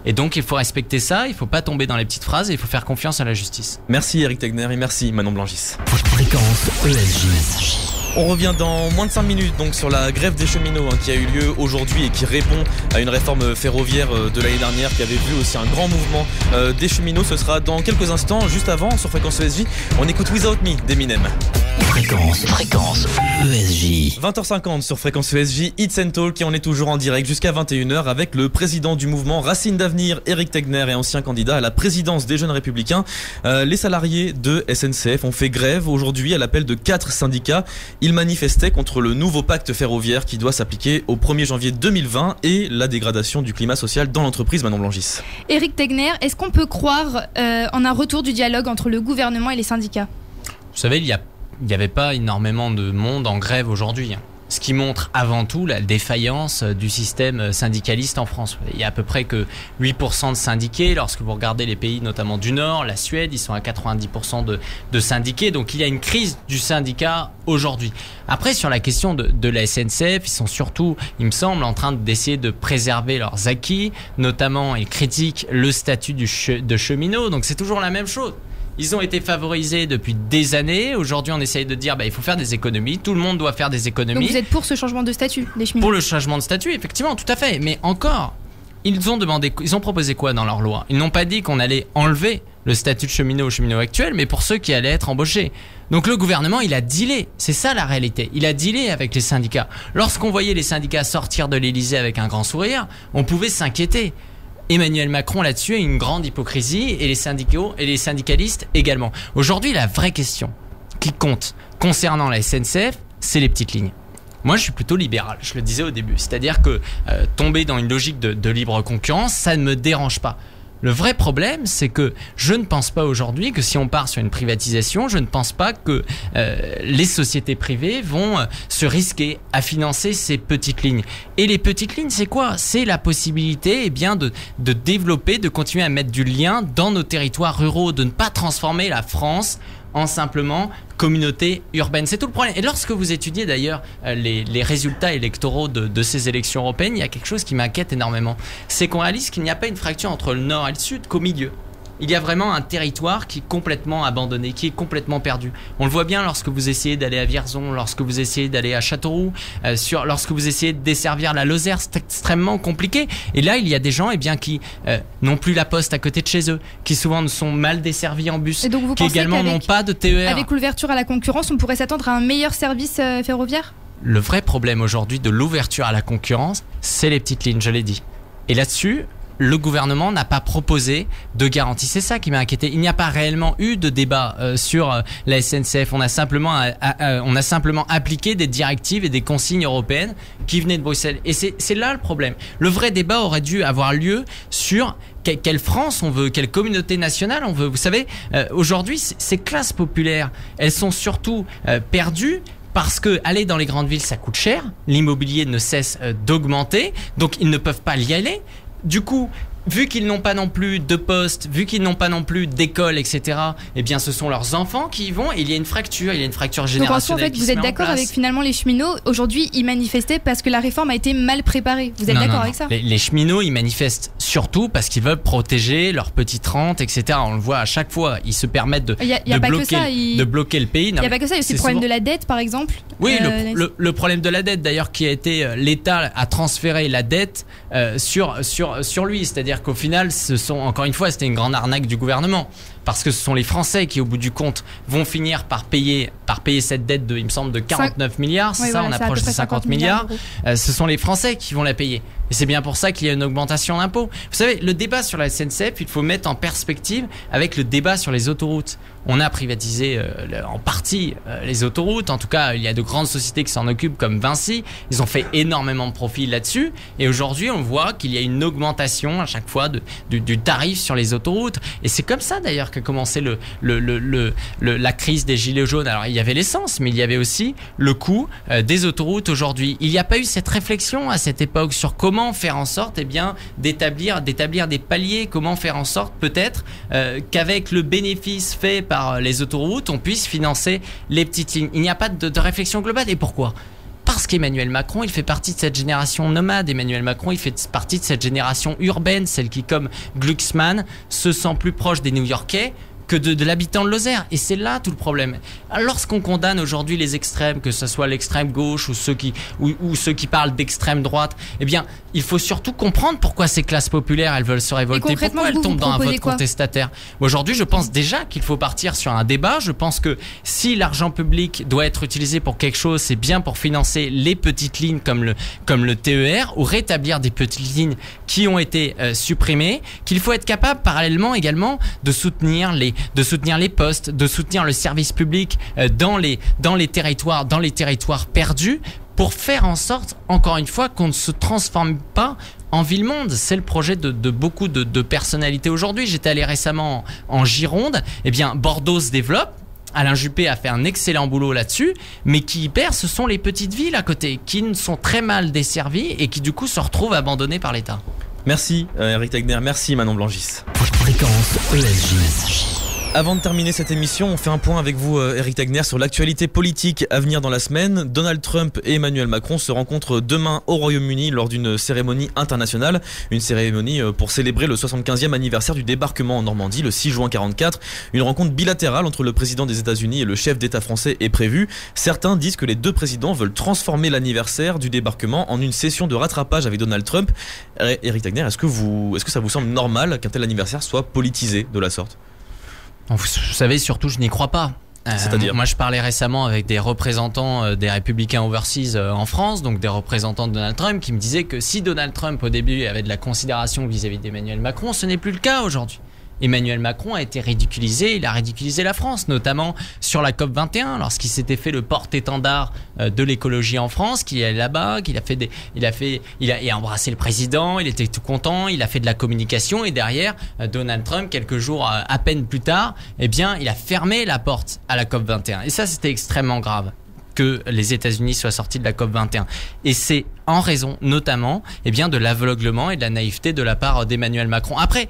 Et donc il faut respecter ça, il ne faut pas tomber dans les petites phrases et il faut faire confiance à la justice. Merci Eric Tegner et merci Manon Blangis. Fréquence ESJ. On revient dans moins de 5 minutes donc sur la grève des cheminots qui a eu lieu aujourd'hui et qui répond à une réforme ferroviaire de l'année dernière qui avait vu aussi un grand mouvement des cheminots. Ce sera dans quelques instants, juste avant sur Fréquence ESJ. On écoute Without Me d'Eminem. Fréquence ESJ. 20h50 sur Fréquence ESJ, It's and Talk, et on est toujours en direct jusqu'à 21h avec le président du mouvement Racines d'Avenir, Éric Tegner, et ancien candidat à la présidence des Jeunes Républicains. Les salariés de SNCF ont fait grève aujourd'hui à l'appel de 4 syndicats. Ils manifestaient contre le nouveau pacte ferroviaire qui doit s'appliquer au 1er janvier 2020 et la dégradation du climat social dans l'entreprise. Manon Blangis. Éric Tegner, est-ce qu'on peut croire en un retour du dialogue entre le gouvernement et les syndicats ? Vous savez, il n'y avait pas énormément de monde en grève aujourd'hui. Ce qui montre avant tout la défaillance du système syndicaliste en France. Il y a à peu près que 8% de syndiqués. Lorsque vous regardez les pays notamment du Nord, la Suède, ils sont à 90% de syndiqués. Donc il y a une crise du syndicat aujourd'hui. Après, sur la question de la SNCF, ils sont surtout, il me semble, en train d'essayer de préserver leurs acquis. Notamment, ils critiquent le statut de cheminot. Donc c'est toujours la même chose. Ils ont été favorisés depuis des années. Aujourd'hui, on essaye de dire il faut faire des économies. Tout le monde doit faire des économies. Donc vous êtes pour ce changement de statut des cheminots ? Pour le changement de statut, effectivement, tout à fait. Mais encore, ils ont proposé quoi dans leur loi ? Ils n'ont pas dit qu'on allait enlever le statut de cheminot aux cheminots actuels, mais pour ceux qui allaient être embauchés. Donc le gouvernement, il a dealé. C'est ça la réalité. Il a dealé avec les syndicats. Lorsqu'on voyait les syndicats sortir de l'Élysée avec un grand sourire, on pouvait s'inquiéter. Emmanuel Macron là-dessus a une grande hypocrisie et les syndicaux et les syndicalistes également. Aujourd'hui, la vraie question qui compte concernant la SNCF, c'est les petites lignes. Moi, je suis plutôt libéral, je le disais au début. C'est-à-dire que tomber dans une logique de libre concurrence, ça ne me dérange pas. Le vrai problème, c'est que je ne pense pas aujourd'hui que si on part sur une privatisation, je ne pense pas que les sociétés privées vont se risquer à financer ces petites lignes. Et les petites lignes, c'est quoi ? C'est la possibilité de développer, de continuer à mettre du lien dans nos territoires ruraux, de ne pas transformer la France en simplement communauté urbaine. C'est tout le problème. Et lorsque vous étudiez d'ailleurs les résultats électoraux de ces élections européennes, il y a quelque chose qui m'inquiète énormément. C'est qu'on réalise qu'il n'y a pas une fracture entre le nord et le sud qu'au milieu. Il y a vraiment un territoire qui est complètement abandonné, qui est complètement perdu. On le voit bien lorsque vous essayez d'aller à Vierzon, lorsque vous essayez d'aller à Châteauroux, lorsque vous essayez de desservir la Lozère, c'est extrêmement compliqué. Et là, il y a des gens qui n'ont plus la poste à côté de chez eux, qui souvent sont mal desservis en bus, qui également n'ont pas de TER. Avec l'ouverture à la concurrence, on pourrait s'attendre à un meilleur service ferroviaire ? Le vrai problème aujourd'hui de l'ouverture à la concurrence, c'est les petites lignes, je l'ai dit. Et là-dessus, le gouvernement n'a pas proposé de garantie. C'est ça qui m'a inquiété. Il n'y a pas réellement eu de débat sur la SNCF. On a simplement appliqué des directives et des consignes européennes qui venaient de Bruxelles. Et c'est là le problème. Le vrai débat aurait dû avoir lieu sur quelle France on veut, quelle communauté nationale on veut. Vous savez, aujourd'hui, ces classes populaires, elles sont surtout perdues parce que aller dans les grandes villes, ça coûte cher. L'immobilier ne cesse d'augmenter, donc ils ne peuvent pas y aller. Du coup, vu qu'ils n'ont pas non plus de poste, vu qu'ils n'ont pas non plus d'école, etc., eh bien, ce sont leurs enfants qui y vont et il y a une fracture générationnelle. Donc en soi, en fait, vous êtes d'accord avec finalement les cheminots. Aujourd'hui, ils manifestaient parce que la réforme a été mal préparée. Vous êtes d'accord avec ça ? Les cheminots, ils manifestent surtout parce qu'ils veulent protéger leurs petites rentes, etc. On le voit à chaque fois. Ils se permettent de bloquer le pays. Il n'y a pas que ça, il y a aussi le problème de la dette, par exemple. Oui, le problème de la dette, d'ailleurs, qui a été l'État a transféré la dette sur lui, c'est-à-dire qu'au final, encore une fois, c'était une grande arnaque du gouvernement. Parce que ce sont les Français qui, au bout du compte, vont finir par payer cette dette il me semble, de 49 milliards. C'est ça, on approche des 50 milliards. Ce sont les Français qui vont la payer. Et c'est bien pour ça qu'il y a une augmentation d'impôts. Vous savez, le débat sur la SNCF, il faut mettre en perspective avec le débat sur les autoroutes. On a privatisé en partie les autoroutes. En tout cas, il y a de grandes sociétés qui s'en occupent comme Vinci. Ils ont fait énormément de profit là-dessus. Et aujourd'hui, on voit qu'il y a une augmentation à chaque fois du tarif sur les autoroutes. Et c'est comme ça d'ailleurs qu'a commencé la crise des gilets jaunes. Alors, il y avait l'essence, mais il y avait aussi le coût des autoroutes aujourd'hui. Il n'y a pas eu cette réflexion à cette époque sur comment faire en sorte d'établir des paliers, comment faire en sorte peut-être qu'avec le bénéfice fait par les autoroutes, on puisse financer les petites lignes. Il n'y a pas de réflexion globale. Et pourquoi ? Parce qu'Emmanuel Macron, il fait partie de cette génération nomade. Emmanuel Macron, il fait partie de cette génération urbaine, celle qui, comme Glucksmann, se sent plus proche des New-Yorkais que de l'habitant de Lozère. Et c'est là tout le problème. Lorsqu'on condamne aujourd'hui les extrêmes, que ce soit l'extrême gauche ou ceux qui parlent d'extrême droite, eh bien, il faut surtout comprendre pourquoi ces classes populaires, elles veulent se révolter, pourquoi elles tombent dans un vote contestataire. Aujourd'hui, je pense déjà qu'il faut partir sur un débat. Je pense que si l'argent public doit être utilisé pour quelque chose, c'est bien pour financer les petites lignes comme le TER, ou rétablir des petites lignes qui ont été supprimées, qu'il faut être capable parallèlement également de soutenir les postes, de soutenir le service public dans les territoires perdus, pour faire en sorte, encore une fois, qu'on ne se transforme pas en ville-monde. C'est le projet de beaucoup de personnalités aujourd'hui. J'étais allé récemment en Gironde. Eh bien, Bordeaux se développe. Alain Juppé a fait un excellent boulot là-dessus, mais qui y perd, ce sont les petites villes à côté, qui sont très mal desservies et qui du coup se retrouvent abandonnées par l'État. Merci Eric Tegner, merci Manon Blangis. Fréquence ESJ. Avant de terminer cette émission, on fait un point avec vous, Eric Tegner, sur l'actualité politique à venir dans la semaine. Donald Trump et Emmanuel Macron se rencontrent demain au Royaume-Uni lors d'une cérémonie internationale. Une cérémonie pour célébrer le 75e anniversaire du débarquement en Normandie, le 6 juin 1944. Une rencontre bilatérale entre le président des États-Unis et le chef d'État français est prévue. Certains disent que les deux présidents veulent transformer l'anniversaire du débarquement en une session de rattrapage avec Donald Trump. Eric Tegner, est-ce que ça vous semble normal qu'un tel anniversaire soit politisé de la sorte ? Vous savez, surtout, je n'y crois pas. C'est-à-dire moi, je parlais récemment avec des représentants des Républicains overseas en France, donc des représentants de Donald Trump, qui me disaient que si Donald Trump, au début, avait de la considération vis-à-vis d'Emmanuel Macron, ce n'est plus le cas aujourd'hui. Emmanuel Macron a été ridiculisé, il a ridiculisé la France, notamment sur la COP21, lorsqu'il s'était fait le porte-étendard de l'écologie en France, qu'il est allé là-bas, il a embrassé le président, il était tout content, il a fait de la communication, et derrière, Donald Trump, quelques jours à peine plus tard, eh bien, il a fermé la porte à la COP21. Et ça, c'était extrêmement grave que les États-Unis soient sortis de la COP21. Et c'est en raison, notamment, eh bien, de l'aveuglement et de la naïveté de la part d'Emmanuel Macron. Après,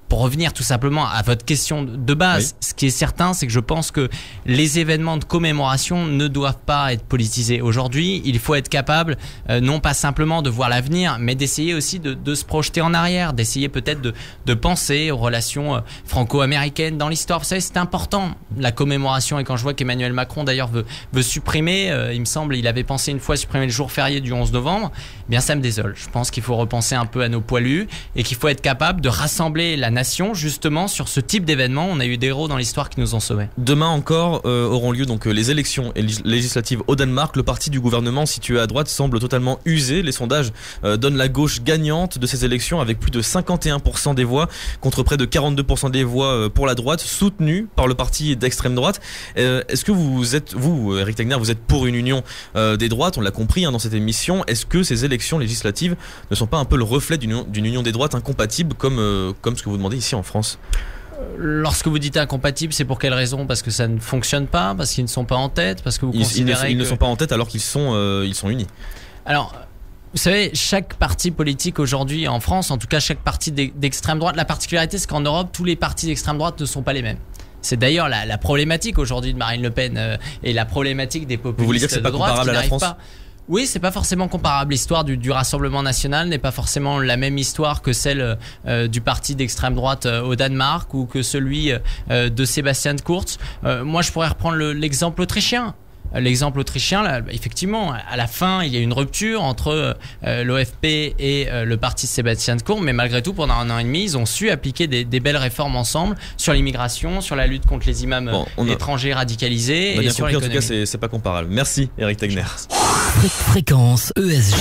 pour revenir tout simplement à votre question de base, ce qui est certain, c'est que je pense que les événements de commémoration ne doivent pas être politisés. Aujourd'hui, il faut être capable, non pas simplement de voir l'avenir, mais d'essayer aussi de se projeter en arrière, d'essayer peut-être de penser aux relations franco-américaines dans l'histoire. Vous savez, c'est important, la commémoration. Et quand je vois qu'Emmanuel Macron, d'ailleurs, veut supprimer, il me semble, il avait pensé une fois supprimer le jour férié du 11 novembre, eh bien ça me désole. Je pense qu'il faut repenser un peu à nos poilus et qu'il faut être capable de rassembler la nation justement sur ce type d'événement. On a eu des héros dans l'histoire qui nous ont sauvés. Demain encore auront lieu donc les élections législatives au Danemark. Le parti du gouvernement situé à droite semble totalement usé. Les sondages donnent la gauche gagnante de ces élections avec plus de 51% des voix contre près de 42% des voix pour la droite, soutenue par le parti d'extrême droite. Est-ce que vous, Eric Tegner, vous êtes pour une union des droites? On l'a compris dans cette émission. Est-ce que ces élections législatives ne sont pas un peu le reflet d'une union des droites incompatible comme ce que vous demandez ici en France? Lorsque vous dites incompatible, c'est pour quelle raison? Parce que ça ne fonctionne pas? Parce qu'ils ne sont pas en tête? Parce que vous considérez ils ne sont pas en tête alors qu'ils sont unis. Alors, vous savez, chaque parti politique aujourd'hui en France, en tout cas chaque parti d'extrême droite, la particularité c'est qu'en Europe, tous les partis d'extrême droite ne sont pas les mêmes. C'est d'ailleurs la problématique aujourd'hui de Marine Le Pen et la problématique des populistes. Vous voulez dire que c'est pas comparable à la France? Oui, c'est pas forcément comparable. L'histoire du Rassemblement National n'est pas forcément la même histoire que celle du parti d'extrême droite au Danemark ou que celui de Sebastian Kurz. Moi, je pourrais reprendre l'exemple autrichien. L'exemple autrichien, là, effectivement, à la fin, il y a une rupture entre l'OFP et le parti de Sebastian Kurz, mais malgré tout, pendant 1 an et demi, ils ont su appliquer des belles réformes ensemble sur l'immigration, sur la lutte contre les imams étrangers radicalisés et sur l'économie. En tout cas, c'est pas comparable. Merci, Eric Tegner. Fréquence ESJ.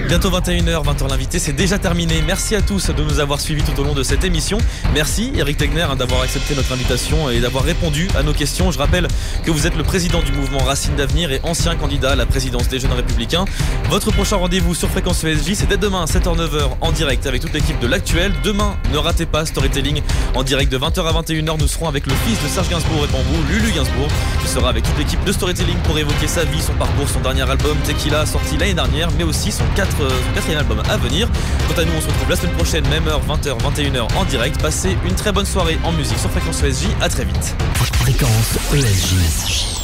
Bientôt 21h, 20h l'invité, c'est déjà terminé. Merci à tous de nous avoir suivis tout au long de cette émission. Merci Eric Tegner d'avoir accepté notre invitation et d'avoir répondu à nos questions. Je rappelle que vous êtes le président du mouvement Racines d'Avenir et ancien candidat à la présidence des Jeunes Républicains. Votre prochain rendez-vous sur Fréquence ESJ, c'est dès demain 7h-9h en direct avec toute l'équipe de l'Actuel. Demain, ne ratez pas Storytelling en direct de 20h à 21h. Nous serons avec le fils de Serge Gainsbourg et Bambou, Lulu Gainsbourg, qui sera avec toute l'équipe de Storytelling pour évoquer sa vie, son parcours, son dernier album Tequila sorti l'année dernière, mais aussi son quatrième album à venir. Quant à nous, on se retrouve la semaine prochaine, même heure, 20h, 21h en direct. Passez une très bonne soirée en musique sur Fréquence ESJ. À très vite. Fréquence ESJ.